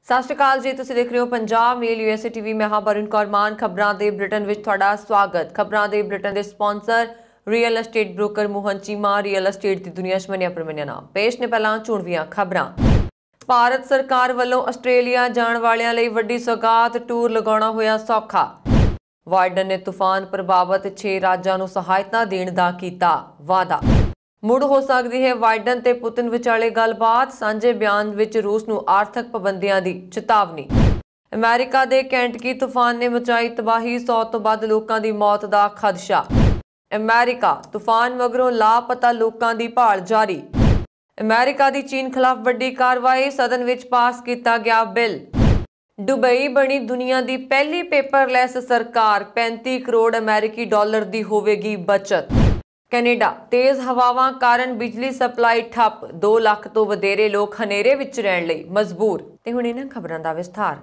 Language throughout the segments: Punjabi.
ਸਤਿ ਸ਼੍ਰੀ ਅਕਾਲ ਜੀ, ਤੁਸੀਂ ਦੇਖ ਰਹੇ ਹੋ ਪੰਜਾਬ ਮੇਲ यूएसए टीवी। मैं हाँ वरुण कौर मान। खबरां दे ब्रिटेन विच तुहाडा स्वागत। खबरां दे ब्रिटेन दे sponsor real estate broker Mohan Cheema. Real estate की दुनिया च मनिया परमनिया नाम पेश ने। पहला चुणवीआं खबरां। भारत सरकार वालों आस्ट्रेलिया जाण वालियां लई वड्डी सौगात, टूर लगाउणा होया सौखा। बाइडन ने तूफान प्रभावित 6 राज्यां नूं सहायता देण दा कीता वादा। मुड़ हो सकती है बाइडन ते पुतिन विचाले गलबात। सांझे बयान विच रूस नूं आर्थिक पाबंदियां दी चेतावनी। अमेरिका दे कैंटकी तूफान ने मचाई तबाही, 100 तो वध लोकां दी मौत दा खदशा। अमेरिका तूफान मगरों लापता लोकां दी भाल जारी। अमेरिका दी चीन खिलाफ वड्डी कार्रवाई, सदन विच पास किया गया बिल। दुबई बनी दुनिया दी पहली पेपरलैस सरकार, 35 करोड़ अमेरिकी डॉलर दी होवेगी बचत। कैनेडा तेज हवावां कारण बिजली सप्लाई ठप, 2 ਲੱਖ ਤੋਂ ਵਧੇਰੇ ਲੋਕ ਹਨੇਰੇ ਵਿੱਚ ਰਹਿਣ ਲਈ ਮਜਬੂਰ। ਤੇ ਹੁਣ ਇਹਨਾਂ ਖਬਰਾਂ ਦਾ ਵਿਸਥਾਰ।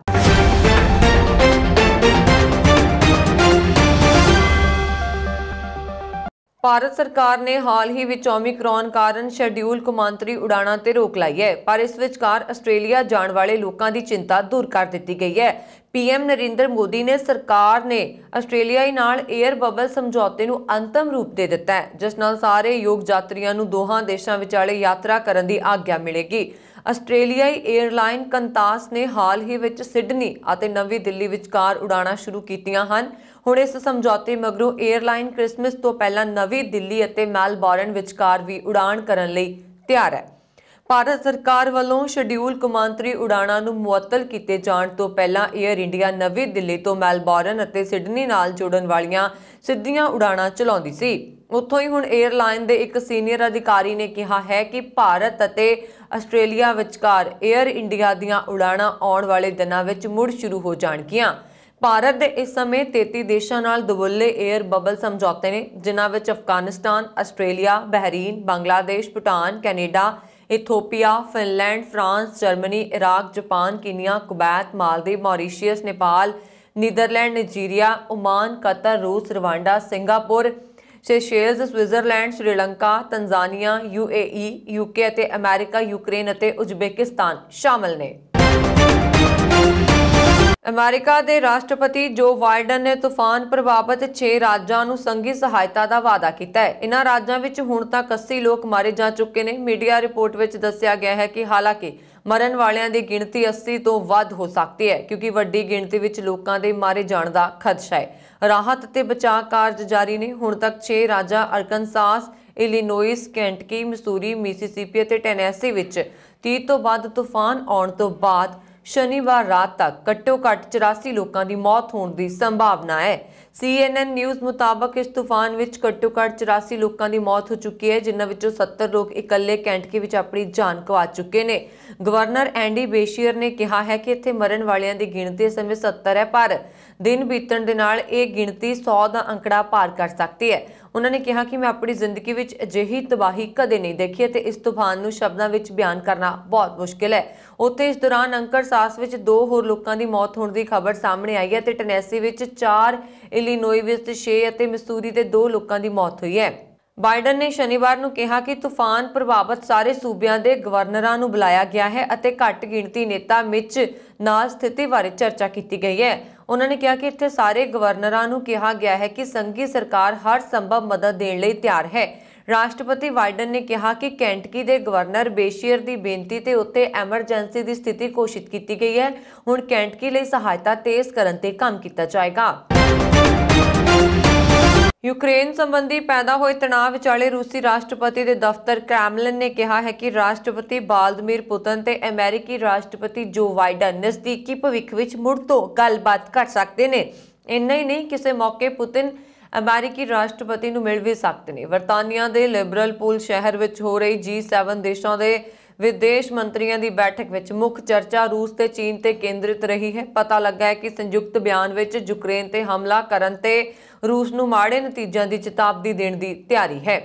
ਭਾਰਤ ਸਰਕਾਰ ਨੇ ਹਾਲ ਹੀ ਵਿੱਚ ਓਮਿਕਰੌਨ ਕਾਰਨ ਸ਼ੈਡਿਊਲ ਕੌਮਾਂਤਰੀ ਉਡਾਣਾਂ ਤੇ ਰੋਕ ਲਾਈ ਹੈ, ਪਰ ਇਸ ਵਿਚਕਾਰ ਆਸਟ੍ਰੇਲੀਆ ਜਾਣ ਵਾਲੇ ਲੋਕਾਂ ਦੀ ਚਿੰਤਾ ਦੂਰ ਕਰ ਦਿੱਤੀ ਗਈ ਹੈ। पीएम नरेंद्र मोदी ने सरकार ने आस्ट्रेलियाई नाल एयर बबल समझौते नूं अंतिम रूप दे दिता है, जिस नाल सारे योग यात्रियों नूं दोहां देशां विचाले यात्रा करन दी आग्या मिलेगी। आस्ट्रेलियाई एयरलाइन कंतास ने हाल ही विच सिडनी अते नवी दिल्ली विचकार उड़ाणां शुरू कीतियां हन। हुण इस समझौते मगरों एयरलाइन क्रिसमस तो पहलां नवी दिल्ली अते मैलबॉर्न विचकार भी उड़ाण करन लई तैयार है। ਭਾਰਤ ਸਰਕਾਰ ਵੱਲੋਂ ਸ਼ਡਿਊਲ ਕੌਮਾਂਤਰੀ ਉਡਾਣਾਂ ਨੂੰ ਮੁਅੱਤਲ ਕੀਤੇ ਜਾਣ ਤੋਂ ਪਹਿਲਾਂ 에ਅਰ ਇੰਡੀਆ ਨਵੀਂ ਦਿੱਲੀ ਤੋਂ ਮੈਲਬੌਰਨ ਅਤੇ ਸਿਡਨੀ ਨਾਲ ਜੋੜਨ ਵਾਲੀਆਂ ਸਿੱਧੀਆਂ ਉਡਾਣਾਂ ਚਲਾਉਂਦੀ ਸੀ। ਉੱਥੋਂ ਹੀ ਹੁਣ 에ਅਰਲਾਈਨ ਦੇ ਇੱਕ ਸੀਨੀਅਰ ਅਧਿਕਾਰੀ ਨੇ ਕਿਹਾ ਹੈ ਕਿ ਭਾਰਤ ਅਤੇ ਆਸਟ੍ਰੇਲੀਆ ਵਿਚਕਾਰ 에ਅਰ ਇੰਡੀਆ ਦੀਆਂ ਉਡਾਣਾਂ ਆਉਣ ਵਾਲੇ ਦਿਨਾਂ ਵਿੱਚ ਮੁੜ ਸ਼ੁਰੂ ਹੋ ਜਾਣਗੀਆਂ। ਭਾਰਤ ਦੇ ਇਸ ਸਮੇਂ 33 ਦੇਸ਼ਾਂ ਨਾਲ ਦੁਵੱਲੇ 에ਅਰ ਬਬਲ ਸਮਝੌਤੇ ਨੇ, ਜਿਨ੍ਹਾਂ ਵਿੱਚ Afghanistan, Australia, Bahrain, Bangladesh, Bhutan, Canada, Ethiopia, Finland, France, Germany, Iraq, Japan, Kenya, Kuwait, Maldives, Mauritius, Nepal, Netherlands, Nigeria, Oman, Qatar, रूस, Rwanda, Singapore, Seychelles, Switzerland, Sri Lanka, Tanzania, UAE, UK ਅਤੇ अमेरिका, यूक्रेन ਅਤੇ उज्बेकिस्तान शामिल ने। अमेरिका के राष्ट्रपति जो बाइडन ने तूफान प्रभावित 6 राज्यों ਨੂੰ संघी सहायता का वादा किया है। इन्हां राज्यों ਵਿੱਚ ਹੁਣ तक 80 लोग मारे जा चुके हैं। मीडिया रिपोर्ट ਵਿੱਚ ਦੱਸਿਆ ਗਿਆ है कि हालांकि मरण वालियां की गिणती 80 तो ਵੱਧ हो सकती है, क्योंकि वड्डी गिणती ਵਿੱਚ लोगों के मारे जाने का खदशा है। राहत ते बचाव कार्य जारी ने। ਹੁਣ तक 6 राज्य Arkansas, Illinois, Kentucky, Missouri, Mississippi ਅਤੇ ਟੈਨੈਸੀ ਵਿੱਚ 30 ਤੋਂ ਵੱਧ तूफान आने तो बाद शनिवार रात तक घट्टो घट्ट 84 लोगों की मौत होने की संभावना है। CNN न्यूज़ मुताबक इस तूफान में घट्टो घट्ट 84 लोगों की मौत हो चुकी है, जिन्हां विचों 70 लोग इकल्ले कैंटकी विच अपनी जान गवा चुके हैं। गवर्नर एंडी बेशियर ने कहा है कि इत्थे मरण वालियां की गिणती इस समय 70 है, पर दिन बीतण दे नाल इह गिणती 100 का अंकड़ा पार कर सकती है। उन्होंने कहा कि मैं अपनी जिंदगी में अजिही तबाही कदे नहीं देखी ते इस तूफान नूं शब्दां विच बयान करना बहुत मुश्किल है। उत्थे इस दौरान अंकरसास विच 2 होर लोगों की मौत होने की खबर सामने आई है ते टनेसी विच 4, इलिनोई विच 6 ਅਤੇ मिसूरी ਦੇ 2 लोगों की मौत हुई है। बाइडन ने शनिवार ਨੂੰ ਕਿਹਾ ਕਿ तूफान प्रभावित सारे सूबिਆਂ ਦੇ ਗਵਰਨਰਾਂ ਨੂੰ ਬੁਲਾਇਆ ਗਿਆ ਹੈ ਅਤੇ ਘੱਟ ਗਿਣਤੀ ਨੇਤਾ ਮਿਚ ਨਾਲ ਸਥਿਤੀ ਬਾਰੇ ਚਰਚਾ ਕੀਤੀ ਗਈ ਹੈ। उन्होंने कहा कि इत्थे सारे गवर्नरां नूं कहा गया है कि संघी सरकार हर संभव मदद देने लई तैयार है। राष्ट्रपति बाइडन ने कहा कि कैंटकी के गवर्नर बेशियर की बेनती ते उत्ते एमरजेंसी की स्थिति घोषित की गई है। हुण कैंटकी लई सहायता तेज करन ते काम किया जाएगा। यूक्रेन संबंधी पैदा हुए तनाव विचाले रूसी राष्ट्रपति के दफ्तर क्रेमलिन ने कहा है कि राष्ट्रपति व्लादिमीर पुतिन ते अमेरिकी राष्ट्रपति जो बाइडन नज़दीकी भविख विच मुड़ तो गलबात कर सकते हैं। इन्ना ही नहीं, किसी मौके पुतिन अमेरिकी राष्ट्रपति नूं मिल भी सकते हैं। बरतानिया के लिबरल पूल शहर विच हो रही G7 देशों के विदेश मंत्रियों की बैठक में मुख्य चर्चा रूस ते चीन ते केंद्रित रही है। पता लगा है कि संयुक्त बयान में यूक्रेन ते हमला करन ते रूस नूं माड़े नतीजों की चेतावनी देने की तैयारी है।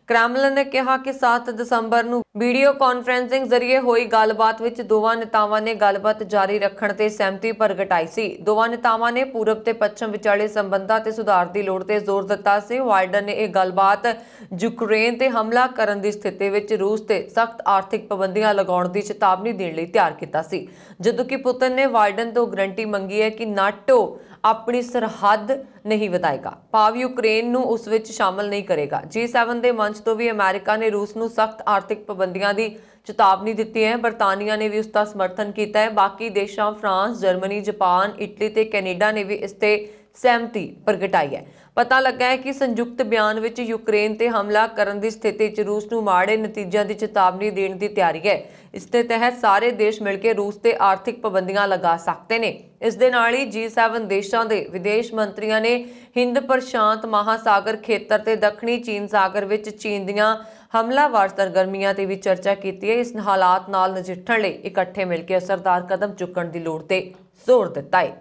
ਕ੍ਰੈਮਲਿਨ ਨੇ ਕਿਹਾ ਕਿ 7 ਦਸੰਬਰ ਨੂੰ ਵੀਡੀਓ ਕਾਨਫਰੰਸਿੰਗ ਜ਼ਰੀਏ ਹੋਈ ਗੱਲਬਾਤ ਵਿੱਚ ਦੋਵਾਂ ਨੇਤਾਵਾਂ ਨੇ ਗੱਲਬਾਤ ਜਾਰੀ ਰੱਖਣ ਤੇ ਸਹਿਮਤੀ ਪ੍ਰਗਟਾਈ ਸੀ। ਦੋਵਾਂ ਨੇਤਾਵਾਂ ਨੇ ਪੂਰਬ ਤੇ ਪੱਛਮ ਵਿਚਾਲੇ ਸੰਬੰਧਾਂ ਤੇ ਸੁਧਾਰ ਦੀ ਲੋੜ ਤੇ ਜ਼ੋਰ ਦਿੱਤਾ ਸੀ। ਬਾਈਡਨ ਨੇ ਇਹ ਗੱਲਬਾਤ ਯੂਕਰੇਨ ਤੇ ਹਮਲਾ ਕਰਨ ਦੀ ਸਥਿਤੀ ਵਿੱਚ ਰੂਸ ਤੇ ਸਖਤ ਆਰਥਿਕ ਪਾਬੰਦੀਆਂ ਲਗਾਉਣ ਦੀ ਚੇਤਾਵਨੀ ਦੇਣ ਲਈ ਤਿਆਰ ਕੀਤਾ ਸੀ, ਜਦੋਂ ਕਿ ਪੁਤਿਨ ਨੇ ਬਾਈਡਨ ਤੋਂ ਗਰੰਟੀ ਮੰਗੀ ਹੈ ਕਿ ਨਾਟੋ ਆਪਣੀ ਸਰਹੱਦ नहीं ਵਧਾਏਗਾ, ਭਾਵ ਯੂਕਰੇਨ ਨੂੰ ਉਸ ਵਿੱਚ ਸ਼ਾਮਲ ਨਹੀਂ ਕਰੇਗਾ। G7 ਦੇ ਮੰਚ ਤੋਂ ਵੀ ਅਮਰੀਕਾ ਨੇ ਰੂਸ ਨੂੰ ਸਖਤ ਆਰਥਿਕ ਪਾਬੰਦੀਆਂ ਦੀ ਚੇਤਾਵਨੀ ਦਿੱਤੀ ਹੈ। ਬਰਤਾਨੀਆ ਨੇ ਵੀ ਉਸ ਦਾ ਸਮਰਥਨ ਕੀਤਾ ਹੈ। ਬਾਕੀ ਦੇਸ਼ਾਂ ਫਰਾਂਸ, ਜਰਮਨੀ, ਜਾਪਾਨ, ਇਟਲੀ ਤੇ ਕੈਨੇਡਾ ਨੇ ਵੀ ਇਸ ਤੇ सहमति प्रगटाई है। पता लगा है कि संयुक्त बयान विच यूक्रेन ते हमला करन दी स्थिति च रूस नूं माड़े नतीजों की चेतावनी देने की तैयारी है। इस दे तहत सारे देश मिलकर रूस ते आर्थिक पाबंदियां लगा सकते हैं। इस दे नाल ही G7 देशों के विदेश मंत्रियों ने हिंद प्रशांत महासागर खेतर ते दक्षिणी चीन सागर विच चीन दीआं हमलावर सरगर्मियां ते भी चर्चा की है। इस हालात नाल नजिठण लई इकट्ठे मिलकर असरदार कदम चुकण दी लोड़ ते जोर दिता है।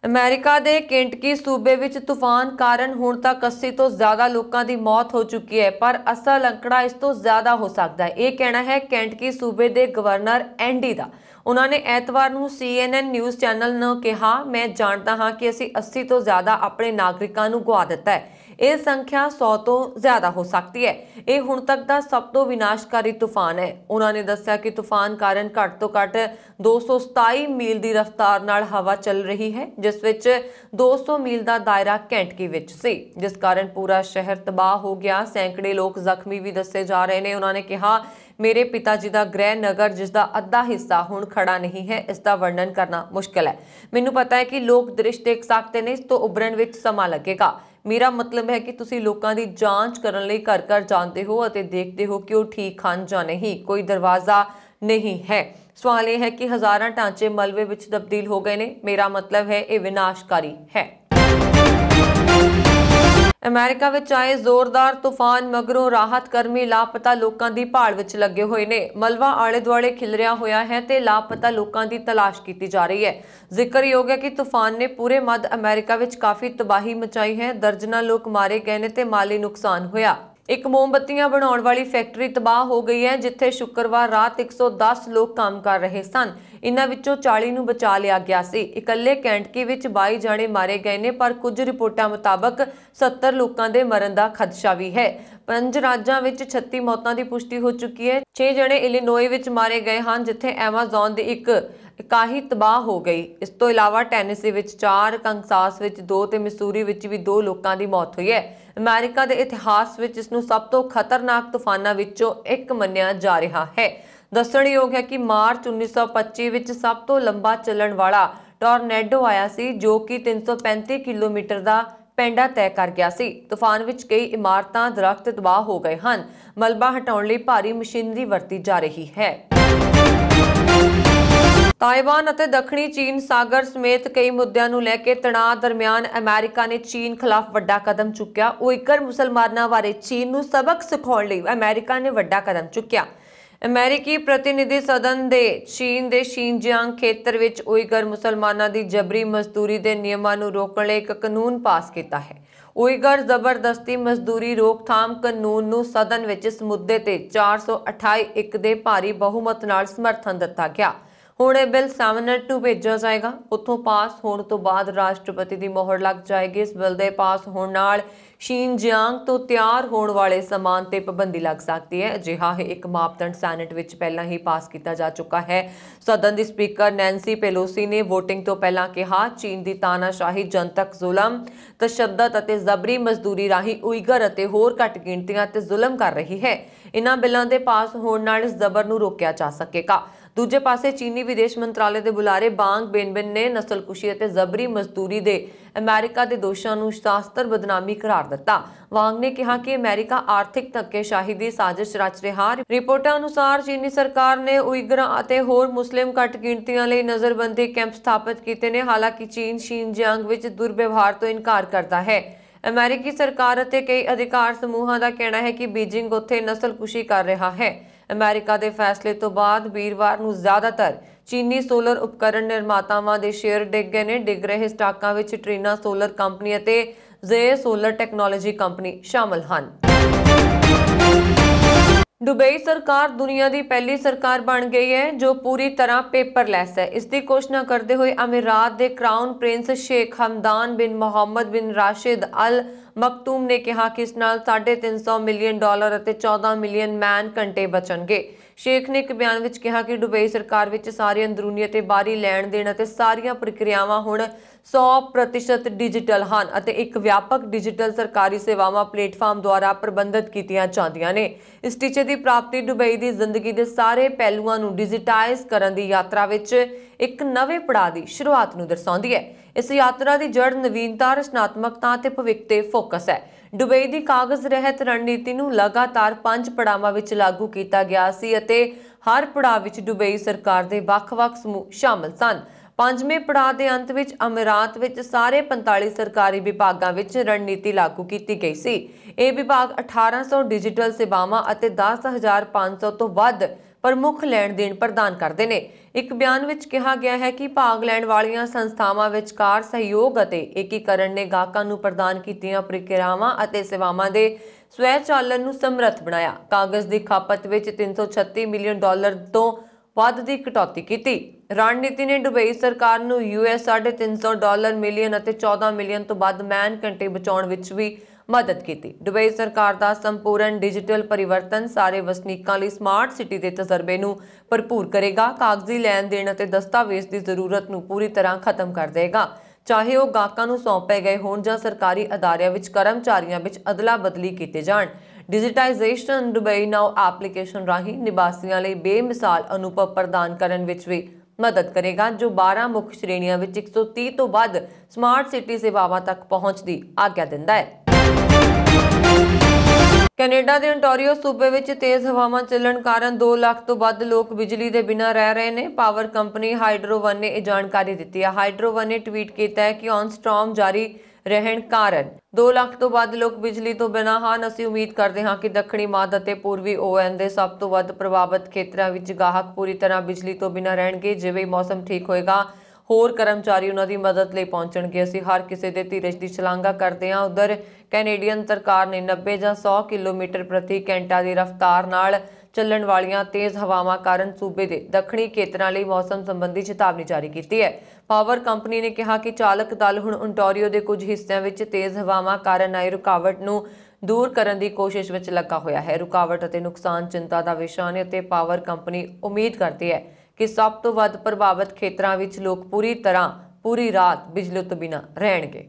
अमेरिका के केंटकी सूबे विच तूफान कारण हुण तक 80 तो ज्यादा लोगों की मौत हो चुकी है, पर असल अंकड़ा इस तो ज्यादा हो सकता है। यह कहना है केंटकी सूबे के गवर्नर एंडी का। उन्होंने एतवार नूं CNN न्यूज़ चैनल ने कहा, मैं जानता हाँ कि असीं 80 तो ज्यादा अपने नागरिकों नूं गवा दिता है। यह संख्या 100 तो ज्यादा हो सकती है। यह हुण तक का सब तो विनाशकारी तूफान है। उन्होंने दस्सिया कि तूफान कारण घट तो घट 227 मील की रफ्तार नाल हवा चल रही है, जिस विच 200 मील का दायरा केंटकी विच सी, जिस कारण पूरा शहर तबाह हो गया। सैकड़े लोग जख्मी भी दसे जा रहे हैं। उन्होंने कहा, मेरे पिता जी का गृह नगर जिसका अद्धा हिस्सा हुण खड़ा नहीं है, इसका वर्णन करना मुश्किल है। मैनू पता है कि लोग दृश्य देख सकते हैं, इस तो उभरन विच समा लगेगा। मेरा मतलब है कि तुसीं लोकां दी जांच करन लई घर घर जाते हो और देखते हो कि वो ठीक हन जां नहीं, कोई दरवाज़ा नहीं है। सवाल यह है कि हज़ारां ढांचे मलबे विच तब्दील हो गए ने। मेरा मतलब है ये विनाशकारी है। अमेरिका विच आए जोरदार तूफान मगरों राहत कर्मी लापता लोगों की भाल विच लगे हुए ने। मलबा आले दुआले खिलरिया होया है ते लापता लोगों की तलाश की जा रही है। जिक्रयोग है कि तूफान ने पूरे मध्य अमेरिका विच काफ़ी तबाही मचाई है। दर्जनां लोग मारे गए ने ते माली नुकसान होया। एक मोमबत्तियां बनाने वाली फैक्ट्री तबाह हो गई है, जिथे शुक्रवार रात 110 लोग काम कर रहे सन। इन्हां विचों 40 नूं बचा लिया गया सी। इकल्ले कैंटकी विच 22 जाने मारे गए ने, पर कुछ रिपोर्टां मुताबक 70 लोगों के मरण का खदशा भी है। 5 राज्यां विच 36 मौतां की पुष्टि हो चुकी है। 6 जने इलिनोई विच मारे गए हैं, जिथे एमाजोन की एक इकाई तबाह हो गई। इस तो इलावा टेनेसी विच 4, कंसास विच 2 ते मिसूरी विच भी 2 लोगों की मौत हुई है। अमेरिका के इतिहास विच इसनूं सब तो खतरनाक तूफानों विचों एक मन्निया जा रहा है। दस्सणयोग है कि मार्च 1925 विच सब तो लंबा चलण वाला टॉर्नेडो आया सी, जो कि 335 किलोमीटर का पेंडा तय कर गया सी। तूफान विच कई इमारतां, दरख्त तबाह हो गए हैं। मलबा हटाउण लई भारी मशीनरी वरती जा रही है। ताइवान और दक्षिणी चीन सागर समेत कई मुद्दों को लैके तनाव दरमियान अमेरिका ने चीन खिलाफ वड्डा कदम चुक्या। उइगर मुसलमानों बारे चीन नूं सबक सिखाउण लई अमेरिका ने वड्डा कदम चुक्या। अमेरिकी प्रतिनिधि सदन दे चीन के शिनजियांग खेतर विच उइगर मुसलमानों की जबरी मजदूरी के नियमां नूं रोकण लई एक कानून पास किया है। उइगर जबरदस्ती मजदूरी रोकथाम कानून नूं सदन विच इस मुद्दे ते 428 दे भारी बहुमत नाल समर्थन दिता गया। हुण यह बिल सैनेट नूं भेजा जाएगा। उत्थों पास होने तो बाद राष्ट्रपति की मोहर लग जाएगी। इस बिल के पास होने नाल शिनजियांग तो तैयार होने वाले समान ते पाबंदी लग सकती है। अजिहा एक मापदंड सैनेट विच पहलां ही पास किया जा चुका है। सदन की स्पीकर नैंसी पेलोसी ने वोटिंग तो पहलां कहा, चीन की तानाशाही, जनतक जुलम, तशद्दद अते जबरी मजदूरी राही उइगर अते होर घट गिणतियां ते जुलम कर रही है। इन्हां बिलों के पास होने नाल इस जबर नूं रोकिया जा सकेगा। दूजे पासे चीनी विदेश मंत्रालय के बुलारे बांग बेनबिन ने नस्लकुशी और जबरी मजदूरी के अमेरिका के दोषों को शास्त्र बदनामी करार दिता। वांग ने कहा कि अमेरिका आर्थिक धक्केशाही की साजिश रच रहा। रिपोर्टों अनुसार चीनी सरकार ने उइगरां और होर मुस्लिम घट गिणतियां लई नज़रबंदी कैंप स्थापित किए हैं। हालांकि चीन शिनजियांग विच दुर्व्यवहार तो इनकार करता है। अमेरिकी सरकार और कई अधिकार समूहों का कहना है कि बीजिंग उत्थे नस्लकुशी कर रहा है। अमेरिका के फैसले तो बाद वीरवार नूं ज़्यादातर चीनी सोलर उपकरण निर्मातावां दे शेयर डिग गए ने। डिग रहे स्टॉकां विच ट्रीना सोलर कंपनी अते ਜ਼ੇ ਸੋਲਰ ਟੈਕਨੋਲੋਜੀ ਕੰਪਨੀ ਸ਼ਾਮਲ ਹਨ। दुबई सरकार दुनिया की पहली सरकार बन गई है जो पूरी तरह पेपरलैस है। इसकी घोषणा करते हुए अमीरात के क्राउन प्रिंस शेख हमदान बिन मोहम्मद बिन राशिद अल मखतूम ने कहा कि इस नाल $350 मिलियन और 14 मिलियन मैन घंटे बचणगे। शेख ने एक बयान में कहा कि दुबई सरकार विच सारी अंदरूनी ते बाहरी लैण देण ते सारियां प्रक्रियावां हुण 100% डिजिटल ਹਨ ਅਤੇ ਇੱਕ ਵਿਆਪਕ ਡਿजिटल ਸਰਕਾਰੀ ਸੇਵਾਵਾਂ ਪਲੇਟਫਾਰਮ ਦੁਆਰਾ ਪ੍ਰਬੰਧਿਤ ਕੀਤੀਆਂ ਜਾਂਦੀਆਂ ਨੇ। ਇਸ ਟੀਚੇ ਦੀ ਪ੍ਰਾਪਤੀ ਦੁਬਈ ਦੀ ਜ਼ਿੰਦਗੀ ਦੇ ਸਾਰੇ ਪਹਿਲੂਆਂ ਨੂੰ ਡਿਜੀਟਾਈਜ਼ ਕਰਨ ਦੀ ਯਾਤਰਾ ਵਿੱਚ ਇੱਕ ਨਵੇਂ ਪੜਾਅ ਦੀ ਸ਼ੁਰੂਆਤ ਨੂੰ ਦਰਸਾਉਂਦੀ ਹੈ। ਇਸ ਯਾਤਰਾ ਦੀ ਜੜ ਨਵੀਨਤਾ, ਰਚਨਾਤਮਕਤਾ ਤੇ ਭਵਿੱਖ ਤੇ ਫੋਕਸ ਹੈ। ਦੁਬਈ ਦੀ ਕਾਗਜ਼ ਰਹਿਤ ਰਣਨੀਤੀ ਨੂੰ ਲਗਾਤਾਰ 5 ਪੜਾਵਾਂ ਵਿੱਚ ਲਾਗੂ ਕੀਤਾ ਗਿਆ ਸੀ ਅਤੇ ਹਰ ਪੜਾਅ ਵਿੱਚ ਦੁਬਈ ਸਰਕਾਰ ਦੇ ਵੱਖ-ਵੱਖ ਸਮੂਹ ਸ਼ਾਮਲ ਸਨ। ਪੰਜਵੇਂ ਪੜਾਅ ਦੇ ਅੰਤ ਵਿੱਚ ਅਮੀਰਾਤ ਵਿੱਚ ਸਾਰੇ 45 ਸਰਕਾਰੀ ਵਿਭਾਗਾਂ ਵਿੱਚ ਰਣਨੀਤੀ ਲਾਗੂ ਕੀਤੀ ਗਈ ਸੀ। ਇਹ ਵਿਭਾਗ 1800 ਡਿਜੀਟਲ ਸੇਵਾਵਾਂ ਅਤੇ 10,500 ਤੋਂ ਵੱਧ ਪ੍ਰਮੁੱਖ ਲੈਣ ਦੇਣ ਪ੍ਰਦਾਨ ਕਰਦੇ ਨੇ। ਇੱਕ ਬਿਆਨ ਵਿੱਚ ਕਿਹਾ ਗਿਆ ਹੈ ਕਿ ਭਾਗ ਲੈਣ ਵਾਲੀਆਂ ਸੰਸਥਾਵਾਂ ਵਿਚਕਾਰ ਸਹਿਯੋਗ ਅਤੇ ਏਕੀਕਰਨ ਨੇ ਗਾਹਕਾਂ ਨੂੰ ਪ੍ਰਦਾਨ ਕੀਤੀਆਂ ਪ੍ਰਕਿਰਿਆਵਾਂ ਅਤੇ ਸੇਵਾਵਾਂ ਦੇ ਸਵੈ-ਚਾਲਨ ਨੂੰ ਸਮਰੱਥ ਬਣਾਇਆ। ਕਾਗਜ਼ ਦੀ ਖਪਤ ਵਿੱਚ $336 ਮਿਲੀਅਨ ਤੋਂ ਵੱਧ ਦੀ ਕਟੌਤੀ ਕੀਤੀ। ਰਣਨੀਤੀ ਨੇ ਦੁਬਈ ਸਰਕਾਰ ਨੂੰ $350 ਮਿਲੀਅਨ ਅਤੇ 14 ਮਿਲੀਅਨ ਤੋਂ ਵੱਧ ਮੈਨ ਘੰਟੇ ਬਚਾਉਣ ਵਿੱਚ ਵੀ ਮਦਦ ਕੀਤੀ। ਦੁਬਈ ਸਰਕਾਰ ਦਾ ਸੰਪੂਰਨ ਡਿਜੀਟਲ ਪਰਿਵਰਤਨ ਸਾਰੇ ਵਸਨੀਕਾਂ ਲਈ ਸਮਾਰਟ ਸਿਟੀ ਦੇ ਤਜਰਬੇ ਨੂੰ ਭਰਪੂਰ ਕਰੇਗਾ, ਕਾਗਜ਼ੀ ਲੈਣ ਦੇਣ ਅਤੇ ਦਸਤਾਵੇਜ਼ ਦੀ ਜ਼ਰੂਰਤ ਨੂੰ ਪੂਰੀ ਤਰ੍ਹਾਂ ਖਤਮ ਕਰ ਦੇਗਾ, ਚਾਹੇ ਉਹ ਗਾਹਕਾਂ ਨੂੰ ਸੌਂਪੇ ਗਏ ਹੋਣ ਜਾਂ ਸਰਕਾਰੀ ਅਦਾਰਿਆਂ ਵਿੱਚ ਕਰਮਚਾਰੀਆਂ ਵਿੱਚ ਅਦਲਾ ਬਦਲੀ ਕੀਤੇ ਜਾਣ। ਡਿਜੀਟਾਈਜ਼ੇਸ਼ਨ ਦੁਬਈ ਨਾਓ ਐਪਲੀਕੇਸ਼ਨ ਰਾਹੀਂ ਨਿਵਾਸੀਆਂ ਲਈ ਬੇਮਿਸਾਲ ਅਨੁਭਵ ਪ੍ਰਦਾਨ ਕਰਨ ਵਿੱਚ ਵੀ ਮਦਦ ਕਰੇਗਾ, ਜੋ 12 ਮੁੱਖ ਸ਼੍ਰੇਣੀਆਂ ਵਿੱਚ 130 ਤੋਂ ਵੱਧ ਸਮਾਰਟ ਸਿਟੀ ਸੇਵਾਵਾਂ ਤੱਕ ਪਹੁੰਚ ਦੀ ਆਗਿਆ ਦਿੰਦਾ ਹੈ। ਕੈਨੇਡਾ ਦੇ ontario ਸੂਬੇ ਵਿੱਚ ਤੇਜ਼ ਹਵਾਵਾਂ ਚੱਲਣ ਕਾਰਨ 2 ਲੱਖ ਤੋਂ ਵੱਧ ਲੋਕ ਬਿਜਲੀ ਦੇ ਬਿਨਾਂ ਰਹਿ ਰਹੇ ਨੇ। ਪਾਵਰ ਕੰਪਨੀ ਹਾਈਡਰੋ ਵਨ ਨੇ ਇਹ ਜਾਣਕਾਰੀ ਦਿੱਤੀ ਹੈ। ਹਾਈਡਰੋ ਵਨ ਨੇ ਟਵੀਟ ਕੀਤਾ ਹੈ ਕਿ ਔਨ ਸਟਾਰਮ ਜਾਰੀ ਰਹਿਣ ਕਾਰਨ 2 ਲੱਖ ਤੋਂ ਵੱਧ ਲੋਕ ਬਿਜਲੀ ਤੋਂ ਬਿਨਾਂ ਹਨ। ਅਸੀਂ ਉਮੀਦ ਕਰਦੇ ਹਾਂ ਕਿ ਦੱਖਣੀ ਮੱਧ ਅਤੇ ਪੂਰਬੀ ON ਦੇ ਸਭ ਤੋਂ ਵੱਧ ਪ੍ਰਭਾਵਿਤ ਖੇਤਰਾਂ ਵਿੱਚ ਗਾਹਕ ਪੂਰੀ ਤਰ੍ਹਾਂ ਬਿਜਲੀ ਤੋਂ ਬਿਨਾਂ ਰਹਿਣਗੇ। ਜਿਵੇਂ ਮੌਸਮ ਠੀਕ ਹੋਏਗਾ, ਹੋਰ ਕਰਮਚਾਰੀ ਉਹਨਾਂ ਦੀ ਮਦਦ ਲਈ ਪਹੁੰਚਣਗੇ। ਅਸੀਂ ਹਰ ਕਿਸੇ ਦੇ ਧੀਰਜ ਦੀ ਸ਼ਲਾਘਾ ਕਰਦੇ ਹਾਂ। ਉਧਰ ਕੈਨੇਡੀਅਨ ਸਰਕਾਰ ਨੇ 90 ਜਾਂ 100 ਕਿਲੋਮੀਟਰ ਪ੍ਰਤੀ ਘੰਟਾ ਦੀ ਰਫ਼ਤਾਰ ਨਾਲ ਚੱਲਣ ਵਾਲੀਆਂ ਤੇਜ਼ ਹਵਾਵਾਂ ਕਾਰਨ ਸੂਬੇ ਦੇ ਦੱਖਣੀ ਖੇਤਰਾਂ ਲਈ ਮੌਸਮ ਸੰਬੰਧੀ ਚੇਤਾਵਨੀ ਜਾਰੀ ਕੀਤੀ ਹੈ। ਪਾਵਰ ਕੰਪਨੀ ਨੇ ਕਿਹਾ ਕਿ ਚਾਲਕ ਦਲ ਹੁਣ ontario ਦੇ ਕੁਝ ਹਿੱਸਿਆਂ ਵਿੱਚ ਤੇਜ਼ ਹਵਾਵਾਂ ਕਾਰਨ ਆਈ ਰੁਕਾਵਟ ਨੂੰ ਦੂਰ ਕਰਨ ਦੀ ਕੋਸ਼ਿਸ਼ ਵਿੱਚ ਲੱਗਾ ਹੋਇਆ ਹੈ। ਰੁਕਾਵਟ ਅਤੇ ਨੁਕਸਾਨ ਚਿੰਤਾ ਦਾ ਵਿਸ਼ਾ ਨੇ ਅਤੇ ਪਾਵਰ ਕੰਪਨੀ ਉਮੀਦ ਕਰਦੀ ਹੈ ਕਿ ਸਭ ਤੋਂ ਵੱਧ ਪ੍ਰਭਾਵਿਤ ਖੇਤਰਾਂ ਵਿੱਚ ਲੋਕ ਪੂਰੀ ਰਾਤ ਬਿਜਲੀ ਤੋਂ ਬਿਨਾਂ ਰਹਿਣਗੇ।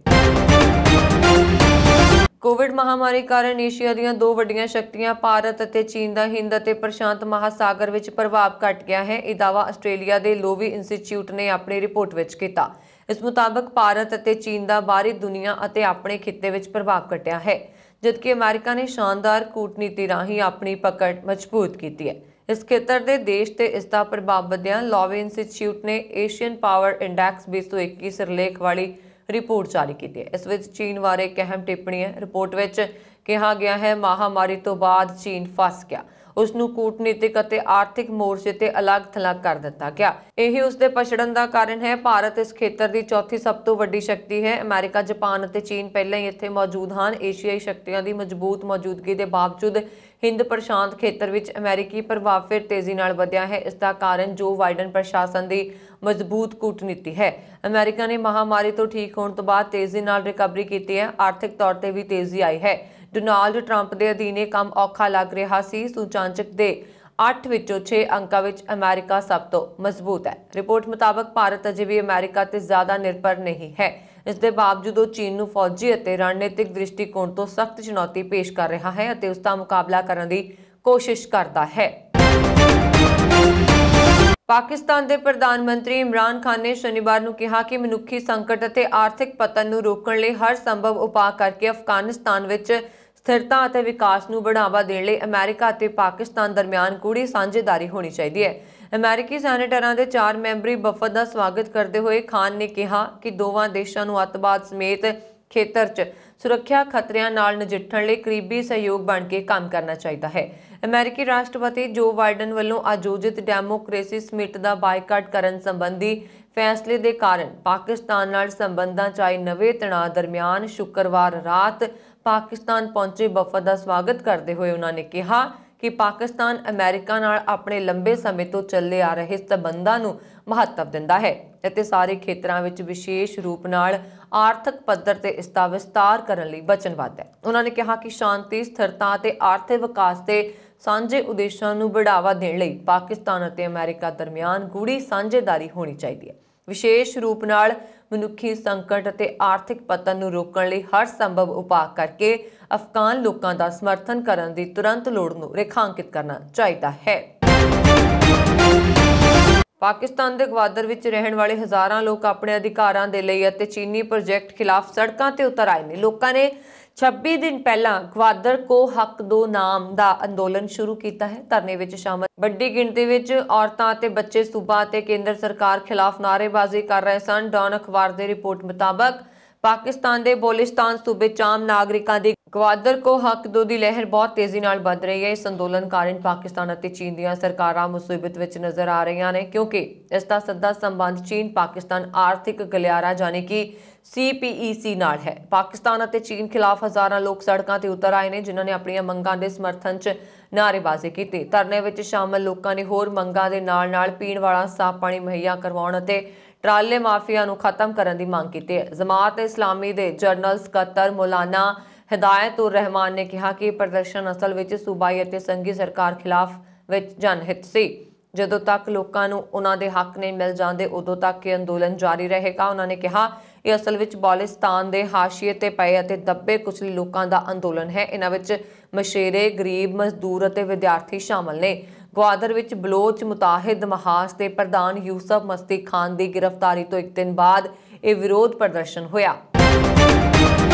ਕੋਵਿਡ ਮਹਾਮਾਰੀ ਕਾਰਨ ਏਸ਼ੀਆ ਦੀਆਂ 2 ਵੱਡੀਆਂ ਸ਼ਕਤੀਆਂ ਭਾਰਤ ਅਤੇ ਚੀਨ ਦਾ ਹਿੰਦ ਅਤੇ ਪ੍ਰਸ਼ਾਂਤ ਮਹਾਸਾਗਰ ਵਿੱਚ ਪ੍ਰਭਾਵ ਘਟ ਗਿਆ ਹੈ। ਇਹ ਦਾਅਵਾ ਆਸਟ੍ਰੇਲੀਆ ਦੇ ਲੋਵੀ ਇੰਸਟੀਚਿਊਟ ਨੇ ਆਪਣੀ ਰਿਪੋਰਟ ਵਿੱਚ ਕੀਤਾ। ਇਸ ਮੁਤਾਬਕ ਭਾਰਤ ਅਤੇ ਚੀਨ ਦਾ ਬਾਹਰੀ ਦੁਨੀਆ ਅਤੇ ਆਪਣੇ ਖਿੱਤੇ ਵਿੱਚ ਪ੍ਰਭਾਵ ਘਟਿਆ ਹੈ, ਜਦਕਿ ਅਮਰੀਕਾ ਨੇ ਸ਼ਾਨਦਾਰ ਕੂਟਨੀਤੀ ਰਾਹੀਂ ਆਪਣੀ ਪਕੜ ਮਜ਼ਬੂਤ ਕੀਤੀ ਹੈ। ਇਸ ਖੇਤਰ ਦੇ ਦੇਸ਼ ਤੇ ਇਸ ਦਾ ਪ੍ਰਭਾਵ ਵਧਿਆ। ਲੋਵੀ ਇੰਸਟੀਚਿਊਟ ਨੇ ਏਸ਼ੀਅਨ ਪਾਵਰ ਇੰਡੈਕਸ 2021 ਸਿਰਲੇਖ ਵਾਲੀ ਰਿਪੋਰਟ ਜਾਰੀ ਕੀਤੀ ਹੈ। ਇਸ ਵਿੱਚ ਚੀਨ ਬਾਰੇ ਇੱਕ ਅਹਿਮ ਟਿੱਪਣੀ ਹੈ। ਰਿਪੋਰਟ ਵਿੱਚ ਕਿਹਾ ਗਿਆ ਹੈ, ਮਹਾਮਾਰੀ ਤੋਂ ਬਾਅਦ ਚੀਨ ਫਸ ਗਿਆ। ਉਸ ਨੂੰ ਕੂਟਨੀਤਿਕ ਅਤੇ ਆਰਥਿਕ ਮੋਰਚੇ ਤੇ ਅਲੱਗ-ਥਲੱਗ ਕਰ ਦਿੱਤਾ ਗਿਆ। ਇਹ ਉਸ ਦੇ ਪਛੜਨ ਦਾ ਕਾਰਨ ਹੈ। ਭਾਰਤ ਇਸ ਖੇਤਰ ਦੀ ਚੌਥੀ ਸਭ ਤੋਂ ਵੱਡੀ ਸ਼ਕਤੀ ਹੈ। ਅਮਰੀਕਾ, ਜਾਪਾਨ ਅਤੇ ਚੀਨ ਪਹਿਲਾਂ ਹੀ ਇੱਥੇ ਮੌਜੂਦ ਹਨ। ਏਸ਼ੀਆਈ ਸ਼ਕਤੀਆਂ ਦੀ ਮਜ਼ਬੂਤ ਮੌਜੂਦਗੀ ਦੇ ਬਾਵਜੂਦ ਹਿੰਦ ਪ੍ਰਸ਼ਾਂਤ ਖੇਤਰ ਵਿੱਚ ਅਮਰੀਕੀ ਪ੍ਰਭਾਵ ਫਿਰ ਤੇਜ਼ੀ ਨਾਲ ਵਧਿਆ ਹੈ। ਇਸ ਦਾ ਕਾਰਨ ਜੋ ਬਾਈਡਨ ਪ੍ਰਸ਼ਾਸਨ ਦੀ ਮਜ਼ਬੂਤ ਕੂਟਨੀਤੀ ਹੈ। ਅਮਰੀਕਾ ਨੇ ਮਹਾਮਾਰੀ ਤੋਂ ਠੀਕ ਹੋਣ ਤੋਂ ਬਾਅਦ ਤੇਜ਼ੀ ਨਾਲ ਰਿਕਵਰੀ ਕੀਤੀ ਹੈ। ਆਰਥਿਕ ਤੌਰ ਤੇ ਵੀ ਤੇਜ਼ੀ ਆਈ ਹੈ। ਡੋਨਾਲਡ ਟਰੰਪ ਦੇ ਅਧੀਨ ਇਹ ਕੰਮ ਔਖਾ ਲੱਗ ਰਿਹਾ ਸੀ। ਸੂਚਾਂਕ ਦੇ 8 ਵਿੱਚੋਂ 6 ਅੰਕਾਂ ਵਿੱਚ ਅਮਰੀਕਾ ਸਭ ਤੋਂ ਮਜ਼ਬੂਤ ਹੈ। ਰਿਪੋਰਟ ਮੁਤਾਬਕ ਭਾਰਤ ਅਜੇ ਵੀ ਅਮਰੀਕਾ ਤੇ ਜ਼ਿਆਦਾ ਨਿਰਭਰ ਨਹੀਂ ਹੈ। ਇਸ ਦੇ ਬਾਵਜੂਦ ਉਹ ਚੀਨ ਨੂੰ ਫੌਜੀ ਅਤੇ ਰਣਨੀਤਿਕ ਦ੍ਰਿਸ਼ਟੀਕੋਣ ਤੋਂ ਸਖਤ ਚੁਣੌਤੀ ਪੇਸ਼ ਕਰ ਰਿਹਾ ਹੈ ਅਤੇ ਉਸ ਦਾ ਮੁਕਾਬਲਾ ਕਰਨ ਦੀ ਕੋਸ਼ਿਸ਼ ਕਰਦਾ ਹੈ। ਪਾਕਿਸਤਾਨ ਦੇ ਪ੍ਰਧਾਨ ਮੰਤਰੀ ਇਮਰਾਨ ਖਾਨ ਨੇ ਸ਼ਨੀਵਾਰ ਨੂੰ ਕਿਹਾ ਕਿ ਮਨੁੱਖੀ ਸੰਕਟ ਅਤੇ ਆਰਥਿਕ ਪਤਨ ਨੂੰ ਰੋਕਣ ਲਈ ਹਰ ਸੰਭਵ ਉਪਾਅ ਕਰਕੇ ਅਫਗਾਨਿਸਤਾਨ ਵਿੱਚ ਸਥਿਰਤਾ ਅਤੇ ਵਿਕਾਸ ਨੂੰ ਬੜਾਵਾ ਦੇਣ ਲਈ ਅਮਰੀਕਾ ਅਤੇ ਪਾਕਿਸਤਾਨ ਦਰਮਿਆਨ ਗੂੜ੍ਹੀ ਸਾਂਝੇਦਾਰੀ ਹੋਣੀ ਚਾਹੀਦੀ ਹੈ। ਅਮਰੀਕੀ ਸੈਨੇਟਰਾਂ ਦੇ 4 ਮੈਂਬਰੀ ਵਫਦ ਦਾ ਸਵਾਗਤ ਕਰਦੇ ਹੋਏ ਖਾਨ ਨੇ ਕਿਹਾ ਕਿ ਦੋਵਾਂ ਦੇਸ਼ਾਂ ਨੂੰ ਅੱਤਵਾਦ ਸਮੇਤ ਖੇਤਰ 'ਚ ਸੁਰੱਖਿਆ ਖਤਰਿਆਂ ਨਾਲ ਨਜਿੱਠਣ ਲਈ ਕਰੀਬੀ ਸਹਿਯੋਗ ਬਣ ਕੇ ਕੰਮ ਕਰਨਾ ਚਾਹੀਦਾ ਹੈ। ਅਮਰੀਕੀ ਰਾਸ਼ਟਰਪਤੀ ਜੋ ਬਾਈਡਨ ਵੱਲੋਂ ਆਯੋਜਿਤ ਡੈਮੋਕ੍ਰੇਸੀ ਸਮਿਟ ਦਾ ਬਾਈਕਾਟ ਕਰਨ ਸੰਬੰਧੀ ਫੈਸਲੇ ਦੇ ਕਾਰਨ ਪਾਕਿਸਤਾਨ ਨਾਲ ਸੰਬੰਧਾਂ 'ਚ ਆਏ ਨਵੇਂ ਤਣਾਅ ਦਰਮਿਆਨ ਸ਼ੁੱਕਰਵਾਰ ਰਾਤ ਪਾਕਿਸਤਾਨ ਪਹੁੰਚੇ ਵਫਦ ਦਾ ਸਵਾਗਤ ਕਰਦੇ ਹੋਏ ਉਹਨਾਂ ਨੇ ਕਿਹਾ ਕਿ ਪਾਕਿਸਤਾਨ ਅਮਰੀਕਾ ਨਾਲ ਆਪਣੇ ਲੰਬੇ ਸਮੇਂ ਤੋਂ ਚੱਲੇ ਆ ਰਹੇ ਸਬੰਧਾਂ ਨੂੰ ਮਹੱਤਵ ਦਿੰਦਾ ਹੈ ਅਤੇ ਸਾਰੇ ਖੇਤਰਾਂ ਵਿੱਚ ਵਿਸ਼ੇਸ਼ ਰੂਪ ਨਾਲ ਆਰਥਿਕ ਪੱਧਰ ਤੇ ਇਸ ਦਾ ਵਿਸਤਾਰ ਕਰਨ ਲਈ ਵਚਨਬੱਧ ਹੈ। ਉਹਨਾਂ ਨੇ ਕਿਹਾ ਕਿ ਸ਼ਾਂਤੀ, ਸਥਿਰਤਾ ਅਤੇ ਆਰਥਿਕ ਵਿਕਾਸ ਦੇ ਸਾਂਝੇ ਉਦੇਸ਼ਾਂ ਨੂੰ बढ़ावा ਦੇਣ ਲਈ ਪਾਕਿਸਤਾਨ ਅਤੇ ਅਮਰੀਕਾ ਦਰਮਿਆਨ ਗੂੜੀ ਸਾਂਝੇਦਾਰੀ ਹੋਣੀ ਚਾਹੀਦੀ ਹੈ। ਵਿਸ਼ੇਸ਼ ਰੂਪ ਨਾਲ ਮਨੁੱਖੀ ਸੰਕਟ ਅਤੇ ਆਰਥਿਕ ਪਤਨ ਨੂੰ ਰੋਕਣ ਲਈ ਹਰ ਸੰਭਵ ਉਪਾਅ ਕਰਕੇ ਅਫਗਾਨ ਲੋਕਾਂ ਦਾ ਸਮਰਥਨ ਕਰਨ ਦੀ ਤੁਰੰਤ ਲੋੜ ਨੂੰ ਰੇਖਾਂਕਿਤ ਕਰਨਾ ਚਾਹੀਦਾ ਹੈ। ਪਾਕਿਸਤਾਨ ਦੇ ਗਵਾਦਰ ਵਿੱਚ ਰਹਿਣ ਵਾਲੇ ਹਜ਼ਾਰਾਂ ਲੋਕ ਆਪਣੇ ਅਧਿਕਾਰਾਂ ਦੇ ਲਈ ਅਤੇ ਚੀਨੀ ਪ੍ਰੋਜੈਕਟ ਖਿਲਾਫ ਸੜਕਾਂ ਤੇ ਉਤਰ ਆਏ ਨੇ। ਲੋਕਾਂ ਨੇ 26 दिन पहला गवादर को हक दो नाम का अंदोलन शुरू किया है। धरने विच शामिल वड्डी गिणती विच औरतां ते बच्चे सूबा ते केंद्र सरकार खिलाफ नारेबाजी कर रहे सन। डॉन अखबार की रिपोर्ट मुताबक पाकिस्तान के बलोचिस्तान सूबे आम नागरिकों की गवादर को हक दो की लहर बहुत तेजी नाल बढ़ रही है। इस अंदोलन कारण पाकिस्तान और चीन दी सरकारां मुसीबत विच नजर आ रही ने, क्योंकि इसका सीधा संबंध चीन पाकिस्तान आर्थिक गलियारा यानी कि CPEC नाल है। पाकिस्तान और चीन खिलाफ हज़ारां लोग सड़कों ते उतर आए ने, जिन्होंने अपनी मंगां दे समर्थन च नारेबाजी की। धरने विच शामिल लोगों ने होर मंगां दे नाल पीण वाला साफ पानी मुहैया करवाउण अते ट्राले माफिया नूं खत्म करन दी मंग कीती है। जमात इस्लामी दे जनरल सकत्तर मौलाना हिदायत उर रहमान ने कहा कि प्रदर्शन असल विच सूबाई अते संघी सरकार खिलाफ विच जनहित सी। ਜਦੋਂ तक लोगों ਨੂੰ ਉਹਨਾਂ ਦੇ ਹੱਕ ਨਹੀਂ ਮਿਲ ਜਾਂਦੇ ਉਦੋਂ ਤੱਕ ਇਹ ਅੰਦੋਲਨ ਜਾਰੀ ਰਹੇਗਾ। ਉਹਨਾਂ ਨੇ ਕਿਹਾ ਇਹ ਅਸਲ ਵਿੱਚ ਬਲੋਚਿਸਤਾਨ ਦੇ ਹਾਸ਼ੀਏ ਤੇ ਪਏ ਅਤੇ ਦੱਬੇ ਕੁਚਲੇ ਲੋਕਾਂ ਦਾ ਅੰਦੋਲਨ ਹੈ। ਇਹਨਾਂ ਵਿੱਚ ਮਸ਼ੇਰੇ, ਗਰੀਬ, ਮਜ਼ਦੂਰ ਅਤੇ ਵਿਦਿਆਰਥੀ ਸ਼ਾਮਲ ਨੇ। ਗਵਾਦਰ ਵਿੱਚ ਬਲੋਚ ਮੁਤਾਹਿਦ ਮਹਾਸ ਦੇ ਪ੍ਰਧਾਨ ਯੂਸਫ ਮਸਤੀ ਖਾਨ ਦੀ ਗ੍ਰਿਫਤਾਰੀ ਤੋਂ ਇੱਕ ਦਿਨ ਬਾਅਦ ਇਹ ਵਿਰੋਧ ਪ੍ਰਦਰਸ਼ਨ ਹੋਇਆ।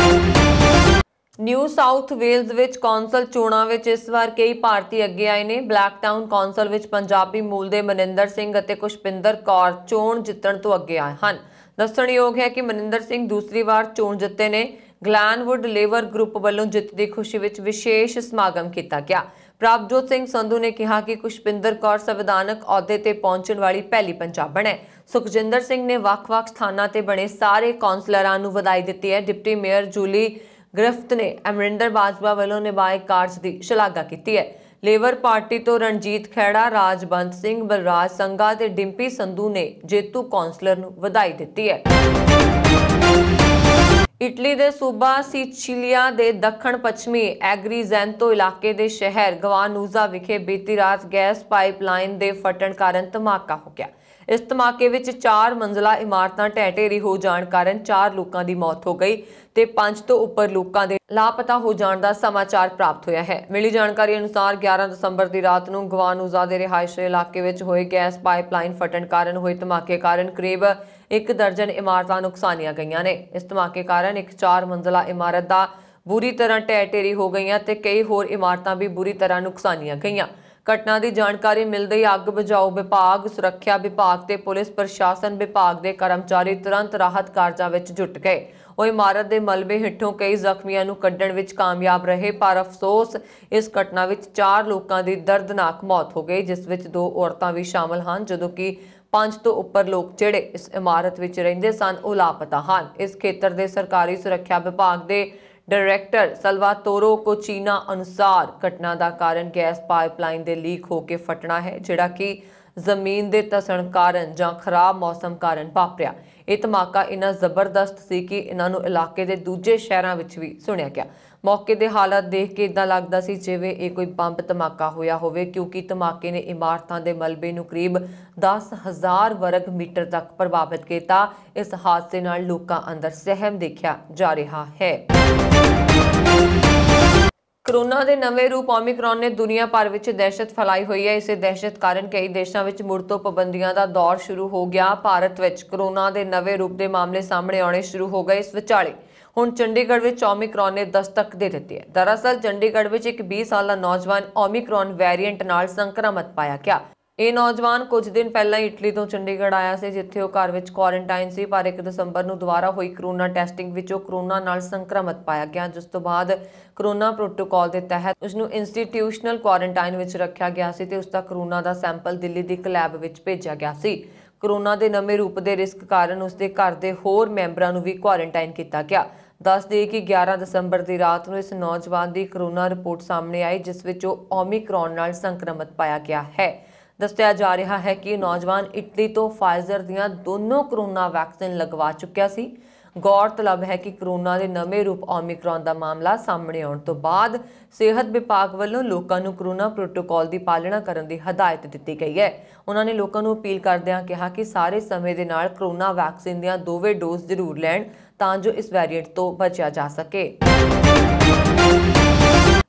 ਨਿਊ ਸਾਊਥ ਵੇਲਜ਼ ਵਿੱਚ ਕੌਂਸਲ ਚੋਣਾਂ ਵਿੱਚ ਇਸ ਵਾਰ ਕਈ ਭਾਰਤੀ ਅੱਗੇ ਆਏ ਨੇ। ਬਲੈਕ ਟਾਊਨ ਕੌਂਸਲ ਵਿੱਚ ਪੰਜਾਬੀ ਮੂਲ ਦੇ ਮਨਿੰਦਰ ਸਿੰਘ ਅਤੇ ਖੁਸ਼ਪਿੰਦਰ ਕੌਰ ਚੋਣ ਜਿੱਤਣ ਤੋਂ ਅੱਗੇ ਆਏ ਹਨ। ਦੱਸਣਯੋਗ ਹੈ ਕਿ ਮਨਿੰਦਰ ਸਿੰਘ ਦੂਸਰੀ ਵਾਰ ਚੋਣ ਜਿੱਤੇ ਨੇ। ਗਲੈਨਵੁੱਡ ਲੇਬਰ ਗਰੁੱਪ ਵੱਲੋਂ ਜਿੱਤ ਦੀ ਖੁਸ਼ੀ ਵਿੱਚ ਵਿਸ਼ੇਸ਼ ਸਮਾਗਮ ਕੀਤਾ ਗਿਆ। ਪ੍ਰਭਜੋਤ ਸਿੰਘ ਸੰਧੂ ਨੇ ਕਿਹਾ ਕਿ ਖੁਸ਼ਪਿੰਦਰ ਕੌਰ ਸੰਵਿਧਾਨਕ ਅਹੁਦੇ ਤੇ ਪਹੁੰਚਣ ਵਾਲੀ ਪਹਿਲੀ ਪੰਜਾਬਣ ਹੈ। ਸੁਖਜਿੰਦਰ ਸਿੰਘ ਨੇ ਵੱਖ-ਵੱਖ ਸਥਾਨਾਂ ਤੇ ਬਣੇ ਸਾਰੇ ਕੌਂਸਲਰਾਂ ਨੂੰ ਵਧਾਈ ਦਿੱਤੀ ਹੈ। ਡਿਪਟੀ ਮੇਅਰ ਜੂਲੀ ਗ੍ਰਿਫਤ ਨੇ ਅਮਰਿੰਦਰ ਬਾਜਵਾ ਵੱਲੋਂ ਨਿਭਾਏ ਕਾਰਜ ਦੀ ਸ਼ਲਾਘਾ ਕੀਤੀ ਹੈ। ਲੇਬਰ ਪਾਰਟੀ ਤੋਂ ਰਣਜੀਤ ਖੈੜਾ, ਰਾਜਬੰਤ ਸਿੰਘ, ਬਲਰਾਜ ਸੰਘਾ ਤੇ ਡਿੰਪੀ ਸੰਧੂ ਨੇ ਜੇਤੂ ਕੌਂਸਲਰ ਨੂੰ ਵਧਾਈ ਦਿੱਤੀ ਹੈ। ਇਟਲੀ ਦੇ ਸੂਬਾ ਸਿਚੀਲੀਆ ਦੇ ਦੱਖਣ ਪੱਛਮੀ ਐਗਰੀਜ਼ੈਂਤੋ ਇਲਾਕੇ ਦੇ ਸ਼ਹਿਰ ਗਵਾਨੂਜ਼ਾ ਵਿਖੇ ਬੀਤੀ ਰਾਤ ਗੈਸ ਪਾਈਪਲਾਈਨ ਦੇ ਫਟਣ ਕਾਰਨ ਧਮਾਕਾ ਹੋ ਗਿਆ। ਇਸ ਧਮਾਕੇ ਵਿੱਚ 4 ਮੰਜ਼ਲਾ ਇਮਾਰਤਾਂ ਢਹਿ ਢੇਰੀ ਹੋ ਜਾਣ ਕਾਰਨ 4 ਲੋਕਾਂ ਦੀ ਮੌਤ ਹੋ ਗਈ ਤੇ 5 ਤੋਂ ਉੱਪਰ ਲੋਕਾਂ ਦੇ ਲਾਪਤਾ ਹੋ ਜਾਣ ਦਾ ਸਮਾਚਾਰ ਪ੍ਰਾਪਤ ਹੋਇਆ ਹੈ। ਮਿਲੀ ਜਾਣਕਾਰੀ ਅਨੁਸਾਰ 11 ਦਸੰਬਰ ਦੀ ਰਾਤ ਨੂੰ ਗਵਾਨੂਜ਼ਾ ਦੇ ਰਿਹਾਇਸ਼ੀ ਇਲਾਕੇ ਵਿੱਚ ਹੋਏ ਗੈਸ ਪਾਈਪਲਾਈਨ ਫਟਣ ਕਾਰਨ ਹੋਏ ਧਮਾਕੇ ਕਾਰਨ ਕਰੀਬ 1 ਦਰਜਨ ਇਮਾਰਤਾਂ ਨੁਕਸਾਨੀਆਂ ਗਈਆਂ ਨੇ। ਇਸ ਧਮਾਕੇ ਕਾਰਨ ਇੱਕ 4 ਮੰਜ਼ਲਾ ਇਮਾਰਤ ਦਾ ਬੁਰੀ ਤਰ੍ਹਾਂ ਢਹਿ ਢੇਰੀ ਹੋ ਗਈਆਂ ਤੇ ਕਈ ਹੋਰ ਇਮਾਰਤਾਂ ਵੀ ਬੁਰੀ ਤਰ੍ਹਾਂ ਨੁਕਸਾਨੀਆਂ ਗਈਆਂ। ਘਟਨਾ ਦੀ ਜਾਣਕਾਰੀ ਮਿਲਦੇ ਹੀ ਅੱਗ ਬੁਝਾਊ ਵਿਭਾਗ, ਸੁਰੱਖਿਆ ਵਿਭਾਗ ਤੇ ਪੁਲਿਸ ਪ੍ਰਸ਼ਾਸਨ ਵਿਭਾਗ ਦੇ ਕਰਮਚਾਰੀ ਤੁਰੰਤ ਰਾਹਤ ਕਾਰਜਾਂ ਵਿੱਚ ਜੁਟ ਗਏ। ਉਹ ਇਮਾਰਤ ਦੇ ਮਲਬੇ ਹੇਠੋਂ ਕਈ ਜ਼ਖਮੀਆਂ ਨੂੰ ਕੱਢਣ ਵਿੱਚ ਕਾਮਯਾਬ ਰਹੇ, ਪਰ ਅਫਸੋਸ ਇਸ ਘਟਨਾ ਵਿੱਚ 4 ਲੋਕਾਂ ਦੀ ਦਰਦਨਾਕ ਮੌਤ ਹੋ ਗਈ, ਜਿਸ ਵਿੱਚ 2 ਔਰਤਾਂ ਵੀ ਸ਼ਾਮਲ ਹਨ, ਜਦੋਂ ਕਿ 5 ਤੋਂ ਉੱਪਰ ਲੋਕ ਜਿਹੜੇ ਇਸ ਇਮਾਰਤ ਵਿੱਚ ਰਹਿੰਦੇ ਸਨ ਉਹ ਲਾਪਤਾ ਹਨ। ਇਸ ਖੇਤਰ ਦੇ ਸਰਕਾਰੀ ਸੁਰੱਖਿਆ ਵਿਭਾਗ ਦੇ डायरेक्टर सल्वातोरो कोचीना अनुसार घटना का कारण गैस पाइपलाइन के लीक होकर फटना है, जिहड़ा कि जमीन के धसण कारण जां खराब मौसम कारण वापरिया। यह धमाका इन्ना जबरदस्त सी कि इन्हां नूं इलाके के दूजे शहरों में भी सुनिया गया। मौके के हालात देख के इदां लगदा सी जिवें इह कोई बंब धमाका होया होवे, क्योंकि धमाके ने इमारतां दे मलबे नूं करीब 10,000 वर्ग मीटर तक प्रभावित किया। इस हादसे नाल लोकां अंदर सहम देखा जा रहा है। कोरोना के नवे रूप ओमिक्रॉन ने दुनिया भर में दहशत फैलाई हुई है। इस दहशत कारण कई देशों में मुड़ तो पाबंदियों का दौर शुरू हो गया। भारत में कोरोना के नवे रूप के मामले सामने आने शुरू हो गए। इस विचाले हुण चंडीगढ़ में ओमिक्रॉन ने दस्तक दे दी है। दरअसल चंडीगढ़ में एक 20 साल नौजवान ओमिक्रॉन वेरिएंट नाल संक्रमित पाया गया। ਇਹ ਨੌਜਵਾਨ ਕੁਝ ਦਿਨ ਪਹਿਲਾਂ ਹੀ ਇਟਲੀ ਤੋਂ ਚੰਡੀਗੜ੍ਹ ਆਇਆ ਸੀ, ਜਿੱਥੇ ਉਹ ਘਰ ਵਿੱਚ ਕੁਆਰੰਟਾਈਨ ਸੀ। ਪਰ 1 ਦਸੰਬਰ ਨੂੰ ਦੁਬਾਰਾ ਹੋਈ ਕਰੋਨਾ ਟੈਸਟਿੰਗ ਵਿੱਚ ਉਹ ਕਰੋਨਾ ਨਾਲ ਸੰਕਰਮਿਤ ਪਾਇਆ ਗਿਆ, ਜਿਸ ਤੋਂ ਬਾਅਦ ਕਰੋਨਾ ਪ੍ਰੋਟੋਕਾਲ ਦੇ ਤਹਿਤ ਉਸ ਨੂੰ ਇੰਸਟੀਟਿਊਸ਼ਨਲ ਕੁਆਰੰਟਾਈਨ ਵਿੱਚ ਰੱਖਿਆ ਗਿਆ ਸੀ ਤੇ ਉਸ ਦਾ ਕਰੋਨਾ ਦਾ ਸੈਂਪਲ ਦਿੱਲੀ ਦੀ ਇੱਕ ਲੈਬ ਵਿੱਚ ਭੇਜਿਆ ਗਿਆ ਸੀ। ਕਰੋਨਾ ਦੇ ਨਵੇਂ ਰੂਪ ਦੇ ਰਿਸਕ ਕਾਰਨ ਉਸ ਦੇ ਘਰ ਦੇ ਹੋਰ ਮੈਂਬਰਾਂ ਨੂੰ ਵੀ ਕੁਆਰੰਟਾਈਨ ਕੀਤਾ ਗਿਆ। ਦੱਸ ਦੇਈਏ ਕਿ 11 ਦਸੰਬਰ ਦੀ ਰਾਤ ਨੂੰ ਇਸ ਨੌਜਵਾਨ ਦੀ ਕਰੋਨਾ ਰਿਪੋਰਟ ਸਾਹਮਣੇ ਆਈ, ਜਿਸ ਵਿੱਚ ਉਹ ਓਮਿਕਰੋਨ ਨਾਲ ਸੰਕਰਮਿਤ ਪਾਇਆ ਗਿਆ ਹੈ। ਦੱਸਿਆ ਜਾ ਰਿਹਾ ਹੈ ਕਿ ਨੌਜਵਾਨ ਇਟਲੀ ਤੋਂ ਫਾਈਜ਼ਰ ਦੀਆਂ ਦੋਨੋਂ ਕਰੋਨਾ ਵੈਕਸੀਨ ਲਗਵਾ ਚੁੱਕਿਆ ਸੀ। ਗੌਰਤਲਬ ਹੈ ਕਿ ਕਰੋਨਾ ਦੇ ਨਵੇਂ ਰੂਪ ਓਮਿਕਰੋਨ ਦਾ ਮਾਮਲਾ ਸਾਹਮਣੇ ਆਉਣ ਤੋਂ ਬਾਅਦ ਸਿਹਤ ਵਿਭਾਗ ਵੱਲੋਂ ਲੋਕਾਂ ਨੂੰ ਕਰੋਨਾ ਪ੍ਰੋਟੋਕਾਲ ਦੀ ਪਾਲਣਾ ਕਰਨ ਦੀ ਹਦਾਇਤ ਦਿੱਤੀ ਗਈ ਹੈ। ਉਹਨਾਂ ਨੇ ਲੋਕਾਂ ਨੂੰ ਅਪੀਲ ਕਰਦਿਆਂ ਕਿਹਾ ਕਿ ਸਾਰੇ ਸਮੇਂ ਦੇ ਨਾਲ ਕਰੋਨਾ ਵੈਕਸੀਨ ਦੀਆਂ ਦੋਵੇਂ ਡੋਜ਼ ਜ਼ਰੂਰ ਲੈਣ ਤਾਂ ਜੋ ਇਸ ਵੈਰੀਐਂਟ ਤੋਂ ਬਚਿਆ ਜਾ ਸਕੇ।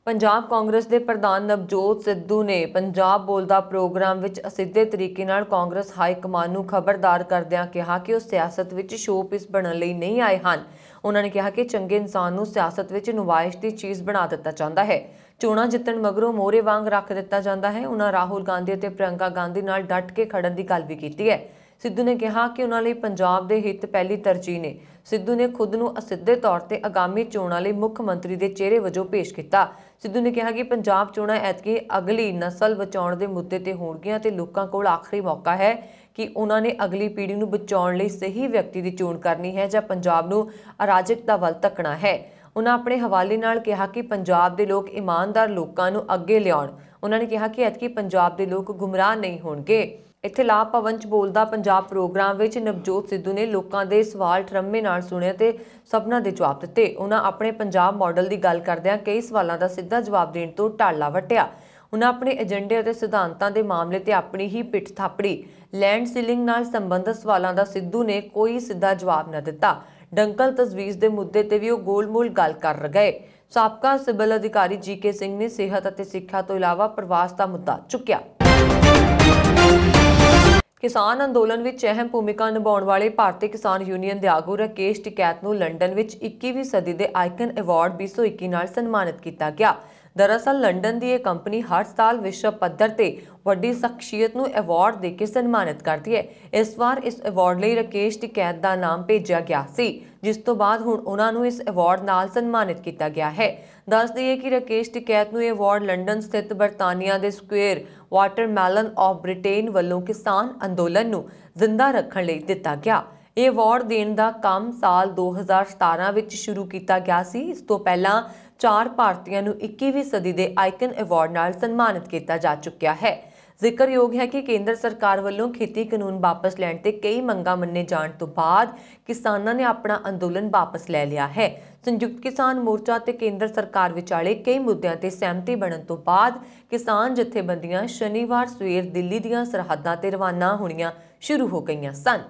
ਪੰਜਾਬ ਕਾਂਗਰਸ ਦੇ ਪ੍ਰਧਾਨ ਨਵਜੋਤ ਸਿੱਧੂ ਨੇ ਪੰਜਾਬ ਬੋਲਦਾ ਪ੍ਰੋਗਰਾਮ ਵਿੱਚ ਅਸਿੱਧੇ ਤਰੀਕੇ ਨਾਲ ਕਾਂਗਰਸ ਹਾਈ ਕਮਾਨ ਨੂੰ ਖਬਰਦਾਰ ਕਰਦਿਆਂ ਕਿਹਾ ਕਿ ਉਹ ਸਿਆਸਤ ਵਿੱਚ ਸ਼ੋਪੀਸ ਬਣਨ ਲਈ ਨਹੀਂ ਆਏ ਹਨ। ਉਹਨਾਂ ਨੇ ਕਿਹਾ ਕਿ ਚੰਗੇ ਇਨਸਾਨ ਨੂੰ ਸਿਆਸਤ ਵਿੱਚ ਨੁਮਾਇਸ਼ ਦੀ ਚੀਜ਼ ਬਣਾ ਦਿੱਤਾ ਜਾਂਦਾ ਹੈ। ਚੋਣਾਂ ਜਿੱਤਣ ਮਗਰੋਂ ਮੋਹਰੇ ਵਾਂਗ ਰੱਖ ਦਿੱਤਾ ਜਾਂਦਾ ਹੈ। ਉਹਨਾਂ ਰਾਹੁਲ ਗਾਂਧੀ ਅਤੇ ਪ੍ਰਿਯੰਕਾ ਗਾਂਧੀ ਨਾਲ ਡਟ ਕੇ ਖੜਨ ਦੀ ਗੱਲ ਵੀ ਕੀਤੀ ਹੈ। ਸਿੱਧੂ ਨੇ ਕਿਹਾ ਕਿ ਉਹਨਾਂ ਲਈ ਪੰਜਾਬ ਦੇ ਹਿੱਤ ਪਹਿਲੀ ਤਰਜੀਹ ਨੇ। ਸਿੱਧੂ ਨੇ ਖੁਦ ਨੂੰ ਅਸਿੱਧੇ ਤੌਰ ਤੇ ਆਗਾਮੀ ਚੋਣਾਂ ਲਈ ਮੁੱਖ ਮੰਤਰੀ ਦੇ ਚਿਹਰੇ ਵਜੋਂ ਪੇਸ਼ ਕੀਤਾ। ਸਿੱਧੂ ਨੇ ਕਿਹਾ ਕਿ ਪੰਜਾਬ ਚੋਣਾਂ ਐਤਕੀ ਅਗਲੀ ਨਸਲ ਬਚਾਉਣ ਦੇ ਮੁੱਦੇ ਤੇ ਹੋਣਗੀਆਂ ਤੇ ਲੋਕਾਂ ਕੋਲ ਆਖਰੀ ਮੌਕਾ ਹੈ ਕਿ ਉਹਨਾਂ ਨੇ ਅਗਲੀ ਪੀੜ੍ਹੀ ਨੂੰ ਬਚਾਉਣ ਲਈ ਸਹੀ ਵਿਅਕਤੀ ਦੀ ਚੋਣ ਕਰਨੀ ਹੈ ਜਾਂ ਪੰਜਾਬ ਨੂੰ ਅਰਾਜਕਤਾ ਵੱਲ ਧੱਕਣਾ ਹੈ। ਉਹਨਾਂ ਆਪਣੇ ਹਵਾਲੇ ਨਾਲ ਕਿਹਾ ਕਿ ਪੰਜਾਬ ਦੇ ਲੋਕ ਇਮਾਨਦਾਰ ਲੋਕਾਂ ਨੂੰ ਅੱਗੇ ਲਿਆਉਣ। ਉਹਨਾਂ ਨੇ ਕਿਹਾ ਕਿ ਐਤਕੀ ਪੰਜਾਬ ਦੇ ਲੋਕ ਗੁੰਮਰਾਹ ਨਹੀਂ ਹੋਣਗੇ। ਇੱਥੇ ਲਾਭ ਭਵਨ 'ਚ ਬੋਲਦਾ ਪੰਜਾਬ ਪ੍ਰੋਗਰਾਮ ਵਿੱਚ ਨਵਜੋਤ ਸਿੱਧੂ ਨੇ ਲੋਕਾਂ ਦੇ ਸਵਾਲ ਠਰਮੇ ਨਾਲ ਸੁਣੇ ਤੇ ਸਭਨਾਂ ਦੇ ਜਵਾਬ ਦਿੱਤੇ। ਉਹਨਾਂ ਆਪਣੇ ਪੰਜਾਬ ਮਾਡਲ ਦੀ ਗੱਲ ਕਰਦਿਆਂ ਕਈ ਸਵਾਲਾਂ ਦਾ ਸਿੱਧਾ ਜਵਾਬ ਦੇਣ ਤੋਂ ਟਾਲਾ ਵੱਟਿਆ। ਉਹਨਾਂ ਆਪਣੇ ਏਜੰਡੇ ਅਤੇ ਸਿਧਾਂਤਾਂ ਦੇ ਮਾਮਲੇ ਤੇ ਆਪਣੀ ਹੀ ਪਿੱਠ ਥਾਪੜੀ। ਲੈਂਡ ਸੀਲਿੰਗ ਨਾਲ ਸੰਬੰਧਿਤ ਸਵਾਲਾਂ ਦਾ ਸਿੱਧੂ ਨੇ ਕੋਈ ਸਿੱਧਾ ਜਵਾਬ ਨਾ ਦਿੱਤਾ। ਡੰਕਲ ਤਜਵੀਜ਼ ਦੇ ਮੁੱਦੇ ਤੇ ਵੀ ਉਹ ਗੋਲ-ਮੋਲ ਗੱਲ ਕਰ ਗਏ। ਸਾਬਕਾ ਸਿਵਲ ਅਧਿਕਾਰੀ ਜੀਕੇ ਸਿੰਘ ਨੇ ਸਿਹਤ ਅਤੇ ਸਿੱਖਿਆ ਤੋਂ ਇਲਾਵਾ ਪ੍ਰਵਾਸ ਦਾ ਮੁੱਦਾ ਚੁੱਕਿਆ। ਕਿਸਾਨ ਅੰਦੋਲਨ ਵਿੱਚ ਅਹਿਮ ਭੂਮਿਕਾ ਨਿਭਾਉਣ ਵਾਲੇ ਭਾਰਤੀ ਕਿਸਾਨ ਯੂਨੀਅਨ ਦੇ ਆਗੂ ਰਾਕੇਸ਼ ਟਿਕੈਤ ਨੂੰ ਲੰਡਨ ਵਿੱਚ 21ਵੀਂ ਸਦੀ ਦੇ ਆਈਕਨ ਅਵਾਰਡ 2021 ਨਾਲ ਸਨਮਾਨਿਤ ਕੀਤਾ ਗਿਆ। ਦਰਅਸਲ ਲੰਡਨ ਦੀ ਇਹ ਕੰਪਨੀ ਹਰ ਸਾਲ ਵਿਸ਼ਵ ਪੱਧਰ ਤੇ ਵੱਡੀ ਸ਼ਖਸੀਅਤ ਨੂੰ ਅਵਾਰਡ ਦੇ ਕੇ ਸਨਮਾਨਿਤ ਕਰਦੀ ਹੈ। ਇਸ ਵਾਰ ਇਸ ਅਵਾਰਡ ਲਈ ਰਾਕੇਸ਼ ਟਿਕੈਤ ਦਾ ਨਾਮ ਭੇਜਿਆ ਗਿਆ ਸੀ, ਜਿਸ ਤੋਂ ਬਾਅਦ ਹੁਣ ਉਹਨਾਂ ਨੂੰ ਇਸ ਅਵਾਰਡ ਨਾਲ ਸਨਮਾਨਿਤ ਕੀਤਾ ਗਿਆ ਹੈ। ਦੱਸ ਦਈਏ ਕਿ ਰਾਕੇਸ਼ ਟਿਕੈਤ ਨੂੰ ਇਹ ਅਵਾਰਡ ਲੰਡਨ ਸਥਿਤ ਬਰਤਾਨੀਆ ਦੇ ਸਕੁਏਅਰ ਵਾਟਰਮੈਲਨ ਆਫ ਬ੍ਰਿਟੇਨ ਵੱਲੋਂ ਕਿਸਾਨ ਅੰਦੋਲਨ ਨੂੰ ਜ਼ਿੰਦਾ ਰੱਖਣ ਲਈ ਦਿੱਤਾ ਗਿਆ। ਇਹ ਅਵਾਰਡ ਦੇਣ ਦਾ ਕੰਮ ਸਾਲ 2017 ਵਿੱਚ ਸ਼ੁਰੂ ਕੀਤਾ ਗਿਆ ਸੀ। ਇਸ ਤੋਂ ਪਹਿਲਾਂ 4 ਭਾਰਤੀਆਂ ਨੂੰ 21ਵੀਂ ਸਦੀ ਦੇ ਆਈਕਨ ਅਵਾਰਡ ਨਾਲ ਸਨਮਾਨਿਤ ਕੀਤਾ ਜਾ ਚੁੱਕਿਆ ਹੈ। ਜ਼ਿਕਰਯੋਗ ਹੈ ਕਿ ਕੇਂਦਰ ਸਰਕਾਰ ਵੱਲੋਂ ਖੇਤੀ ਕਾਨੂੰਨ ਵਾਪਸ ਲੈਣ ਤੇ ਕਈ ਮੰਗਾਂ ਮੰਨੇ ਜਾਣ ਤੋਂ ਬਾਅਦ ਕਿਸਾਨਾਂ ਨੇ ਆਪਣਾ ਅੰਦੋਲਨ ਵਾਪਸ ਲੈ ਲਿਆ ਹੈ। ਸੰਯੁਕਤ ਕਿਸਾਨ ਮੋਰਚਾ ਤੇ ਕੇਂਦਰ ਸਰਕਾਰ ਵਿਚਾਲੇ ਕਈ ਮੁੱਦਿਆਂ ਤੇ ਸਹਿਮਤੀ ਬਣਨ ਤੋਂ ਬਾਅਦ ਕਿਸਾਨ ਜਥੇਬੰਦੀਆਂ ਸ਼ਨੀਵਾਰ ਸਵੇਰ ਦਿੱਲੀ ਦੀਆਂ ਸਰਹੱਦਾਂ ਤੇ ਰਵਾਨਾ ਹੋਣੀਆਂ ਸ਼ੁਰੂ ਹੋ ਗਈਆਂ ਸਨ।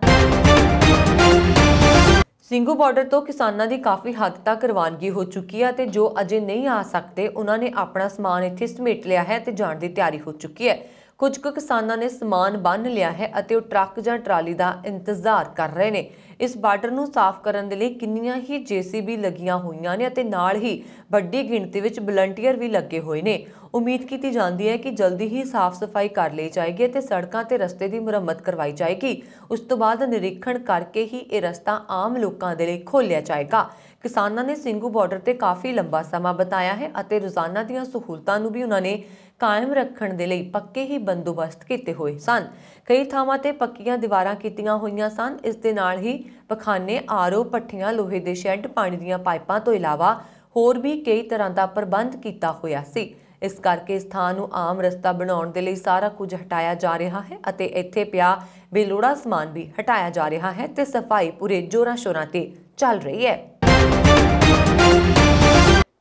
ਸਿੰਘੂ ਬਾਰਡਰ ਤੋਂ ਕਿਸਾਨਾਂ ਦੀ ਕਾਫੀ ਹੱਦ ਤੱਕ ਰਵਾਨਗੀ ਹੋ ਚੁੱਕੀ ਹੈ ਤੇ ਜੋ ਅਜੇ ਨਹੀਂ ਆ ਸਕਦੇ ਉਹਨਾਂ ਨੇ ਆਪਣਾ ਸਮਾਨ ਇੱਥੇ ਸਮੇਟ ਲਿਆ ਹੈ ਤੇ ਜਾਣ ਦੀ ਤਿਆਰੀ ਹੋ ਚੁੱਕੀ ਹੈ। ਕੁਝ ਕੁ ਕਿਸਾਨਾਂ ਨੇ ਸਮਾਨ ਬੰਨ੍ਹ ਲਿਆ ਹੈ ਅਤੇ ਉਹ ਟਰੱਕ ਜਾਂ ਟਰਾਲੀ ਦਾ ਇੰਤਜ਼ਾਰ ਕਰ ਰਹੇ ਨੇ। ਇਸ ਬਾਰਡਰ ਨੂੰ ਸਾਫ਼ ਕਰਨ ਦੇ ਲਈ ਕਿੰਨੀਆਂ ਹੀ ਜੇਸੀਬੀ ਲੱਗੀਆਂ ਹੋਈਆਂ ਨੇ ਅਤੇ ਨਾਲ ਹੀ ਵੱਡੀ ਗਿਣਤੀ ਵਿੱਚ ਵਲੰਟੀਅਰ ਵੀ ਲੱਗੇ ਹੋਏ ਨੇ। ਉਮੀਦ ਕੀਤੀ ਜਾਂਦੀ ਹੈ ਕਿ ਜਲਦੀ ਹੀ ਸਾਫ਼ ਸਫਾਈ ਕਰ ਲਈ ਜਾਏਗੀ ਅਤੇ ਸੜਕਾਂ ਤੇ ਰਸਤੇ ਦੀ ਮੁਰੰਮਤ ਕਰਵਾਈ ਜਾਏਗੀ। ਉਸ ਤੋਂ ਬਾਅਦ ਨਿਰੀਖਣ ਕਰਕੇ ਹੀ ਇਹ ਰਸਤਾ ਆਮ ਲੋਕਾਂ ਦੇ ਲਈ ਖੋਲ੍ਹਿਆ ਜਾਏਗਾ। ਕਿਸਾਨਾਂ ਨੇ ਸਿੰਘੂ ਬਾਰਡਰ ਤੇ ਕਾਫੀ ਲੰਬਾ ਸਮਾਂ ਬਿਤਾਇਆ ਹੈ ਅਤੇ ਰੋਜ਼ਾਨਾ ਦੀਆਂ ਸਹੂਲਤਾਂ ਨੂੰ ਵੀ ਉਹਨਾਂ ਨੇ ਕਾਇਮ ਰੱਖਣ ਦੇ ਲਈ ਪੱਕੇ ਹੀ ਬੰਦੋਬਸਤ ਕੀਤੇ ਹੋਏ ਸਨ। ਕਈ ਥਾਵਾਂ ਤੇ ਪੱਕੀਆਂ ਦੀਵਾਰਾਂ ਕੀਤੀਆਂ ਹੋਈਆਂ ਸਨ। ਇਸ ਦੇ ਨਾਲ ਹੀ ਪਖਾਨੇ, ਆਰਓ, ਭੱਠੀਆਂ, ਲੋਹੇ ਦੇ ਸ਼ੈੱਡ, ਪਾਣੀ ਦੀਆਂ ਪਾਈਪਾਂ ਤੋਂ ਇਲਾਵਾ ਹੋਰ ਵੀ ਕਈ ਤਰ੍ਹਾਂ ਦਾ ਪ੍ਰਬੰਧ ਕੀਤਾ ਹੋਇਆ ਸੀ। ਇਸ ਕਰਕੇ ਇਸ ਥਾਂ ਨੂੰ ਆਮ ਰਸਤਾ ਬਣਾਉਣ ਦੇ ਲਈ ਸਾਰਾ ਕੁਝ ਹਟਾਇਆ ਜਾ ਰਿਹਾ ਹੈ ਅਤੇ ਇੱਥੇ ਪਿਆ ਬੇਲੋੜਾ ਸਮਾਨ ਵੀ ਹਟਾਇਆ ਜਾ ਰਿਹਾ ਹੈ ਤੇ ਸਫਾਈ ਪੂਰੇ ਜ਼ੋਰਾਂ ਸ਼ੋਰਾਂ ਤੇ ਚੱਲ ਰਹੀ ਹੈ।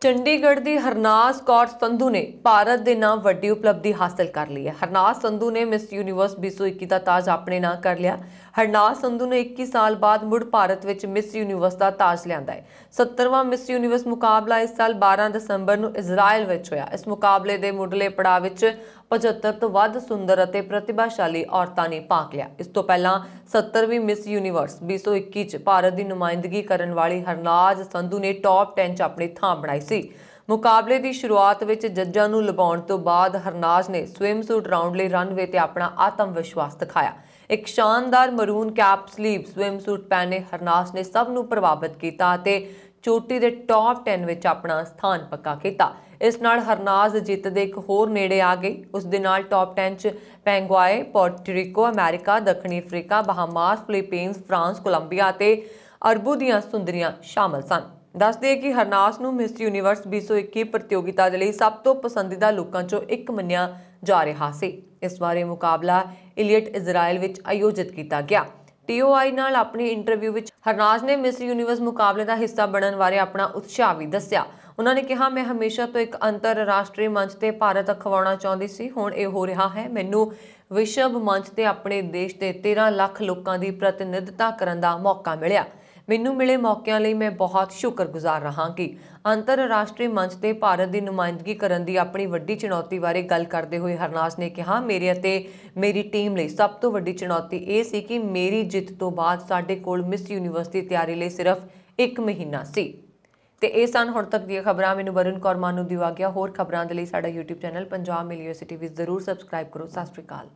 ਚੰਡੀਗੜ੍ਹ ਦੀ ਹਰਨਾਜ਼ ਕੌਰ ਸੰਧੂ ਨੇ ਭਾਰਤ ਦੇ ਨਾਮ ਵੱਡੀ ਉਪਲਬਧੀ ਹਾਸਲ ਕਰ ਲਈ ਹੈ। ਹਰਨਾਜ਼ ਸੰਧੂ ਨੇ ਮਿਸ ਯੂਨੀਵਰਸ 2021 ਦਾ ਤਾਜ ਆਪਣੇ ਨਾਂ ਕਰ ਲਿਆ। ਹਰਨਾਜ਼ ਸੰਧੂ ਨੇ 21 ਸਾਲ ਬਾਅਦ ਮੁੜ ਭਾਰਤ ਵਿੱਚ ਮਿਸ ਯੂਨੀਵਰਸ ਦਾ ਤਾਜ ਲਿਆਂਦਾ ਹੈ। 70ਵਾਂ ਮਿਸ ਯੂਨੀਵਰਸ ਮੁਕਾਬਲਾ ਇਸ ਸਾਲ 12 ਦਸੰਬਰ ਨੂੰ ਇਜ਼ਰਾਈਲ ਵਿੱਚ ਹੋਇਆ। ਇਸ ਮੁਕਾਬਲੇ ਦੇ ਮੁੱਢਲੇ ਪੜਾਅ ਵਿੱਚ 75 ਤੋਂ ਵੱਧ ਸੁੰਦਰ ਅਤੇ ਪ੍ਰਤਿਭਾਸ਼ਾਲੀ ਔਰਤਾਂ ਨੇ ਭਾਗ ਲਿਆ। ਇਸ ਤੋਂ ਪਹਿਲਾਂ 70ਵੀਂ ਮਿਸ ਯੂਨੀਵਰਸ 2021 ਚ ਭਾਰਤ ਦੀ ਨੁਮਾਇੰਦਗੀ ਕਰਨ ਵਾਲੀ ਹਰਨਾਜ਼ ਸੰਧੂ ਨੇ ਟੌਪ 10 ਚ ਆਪਣੀ ਥਾਂ ਬਣਾਈ ਸੀ। ਮੁਕਾਬਲੇ ਦੀ ਸ਼ੁਰੂਆਤ ਵਿੱਚ ਜੱਜਾਂ ਨੂੰ ਲੁਭਾਉਣ ਤੋਂ ਬਾਅਦ ਹਰਨਾਜ਼ ਨੇ ਸਵਿਮਸੂਟ ਰਾਉਂਡ ਲਈ ਰਨਵੇ ਤੇ ਆਪਣਾ ਆਤਮ ਵਿਸ਼ਵਾਸ ਦਿਖਾਇਆ। ਇੱਕ ਸ਼ਾਨਦਾਰ ਮਰੂਨ ਕੈਪ ਸਲੀਵ ਸਵਿਮਸੂਟ ਪਹਿਨੇ ਹਰਨਾਜ਼ ਨੇ ਸਭ ਨੂੰ ਪ੍ਰਭਾਵਿਤ ਕੀਤਾ ਅਤੇ ਚੋਟੀ ਦੇ ਟੌਪ 10 ਵਿੱਚ ਆਪਣਾ ਸਥਾਨ ਪੱਕਾ ਕੀਤਾ। ਇਸ ਨਾਲ ਹਰਨਾਜ਼ ਜਿੱਤ ਦੇ ਇੱਕ ਹੋਰ ਨੇੜੇ ਆ ਗਈ। ਉਸ ਦੇ ਨਾਲ ਟੌਪ 10 ਚ ਪੈਂਗੁਆਏ, ਪੋਰਟੋਰੀਕੋ, ਅਮਰੀਕਾ, ਦੱਖਣੀ Africa, Bahamas, Philippines, France, Columbia ਅਤੇ ਅਰਬੂ ਦੀਆਂ ਸੁੰਦਰੀਆਂ ਸ਼ਾਮਲ ਸਨ। ਦੱਸ ਦਈਏ ਕਿ ਹਰਨਾਜ਼ ਨੂੰ ਮਿਸ ਯੂਨੀਵਰਸ 2021 ਪ੍ਰਤੀਯੋਗਿਤਾ ਦੇ ਲਈ ਸਭ ਤੋਂ ਪਸੰਦੀਦਾ ਲੋਕਾਂ ਚੋਂ ਇੱਕ ਮੰਨਿਆ ਜਾ ਰਿਹਾ ਸੀ। ਇਸ ਬਾਰੇ ਮੁਕਾਬਲਾ ਇਲੀਅਟ ਇਜ਼ਰਾਈਲ ਵਿੱਚ ਆਯੋਜਿਤ ਕੀਤਾ ਗਿਆ। TOI ਨਾਲ ਆਪਣੀ ਇੰਟਰਵਿਊ ਵਿੱਚ ਹਰਨਾਜ਼ ਨੇ ਮਿਸ ਯੂਨੀਵਰਸ ਮੁਕਾਬਲੇ ਦਾ ਹਿੱਸਾ ਬਣਨ ਬਾਰੇ ਆਪਣਾ ਉਤਸ਼ਾਹ ਵੀ ਦੱਸਿਆ। ਉਹਨਾਂ ਨੇ ਕਿਹਾ, ਮੈਂ ਹਮੇਸ਼ਾ ਤੋਂ ਇੱਕ ਅੰਤਰਰਾਸ਼ਟਰੀ ਮੰਚ ਤੇ ਭਾਰਤ ਅਖਵਾਉਣਾ ਚਾਹੁੰਦੀ ਸੀ। ਹੁਣ ਇਹ ਹੋ ਰਿਹਾ ਹੈ। ਮੈਨੂੰ ਵਿਸ਼ਵ ਮੰਚ ਤੇ ਆਪਣੇ ਦੇਸ਼ ਦੇ 13 ਲੱਖ ਲੋਕਾਂ ਦੀ ਪ੍ਰਤੀਨਿਧਤਾ ਕਰਨ ਦਾ ਮੌਕਾ ਮਿਲਿਆ। ਮੈਨੂੰ ਮਿਲੇ ਮੌਕਿਆਂ ਲਈ ਮੈਂ ਬਹੁਤ ਸ਼ੁਕਰਗੁਜ਼ਾਰ ਰਹਾਂਗੀ। ਅੰਤਰਰਾਸ਼ਟਰੀ ਮੰਚ ਤੇ ਭਾਰਤ ਦੀ ਨੁਮਾਇੰਦਗੀ ਕਰਨ ਦੀ ਆਪਣੀ ਵੱਡੀ ਚੁਣੌਤੀ ਬਾਰੇ ਗੱਲ ਕਰਦੇ ਹੋਏ ਹਰਨਾਜ਼ ਨੇ ਕਿਹਾ, ਮੇਰੇ ਅਤੇ ਮੇਰੀ ਟੀਮ ਲਈ ਸਭ ਤੋਂ ਵੱਡੀ ਚੁਣੌਤੀ ਇਹ ਸੀ ਕਿ ਮੇਰੀ ਜਿੱਤ ਤੋਂ ਬਾਅਦ ਸਾਡੇ ਕੋਲ ਮਿਸ ਯੂਨੀਵਰਸ ਦੀ ਤਿਆਰੀ ਲਈ ਸਿਰਫ 1 ਮਹੀਨਾ ਸੀ। ਤੇ ਇਹ ਸਨ ਹੁਣ ਤੱਕ ਦੀਆਂ ਖਬਰਾਂ। ਮੈਨੂੰ ਵਰੁਣ ਕੌਰ ਮਾਨੂ ਦੀ ਆਗਿਆ। ਹੋਰ ਖਬਰਾਂ ਦੇ ਲਈ ਸਾਡਾ YouTube ਚੈਨਲ ਪੰਜਾਬ ਮੇਲ ਯੂਨੀਵਰਸਿਟੀ ਵੀ ਜ਼ਰੂਰ ਸਬਸਕ੍ਰਾਈਬ ਕਰੋ। ਸਤਿ ਸ਼੍ਰੀ ਅਕਾਲ।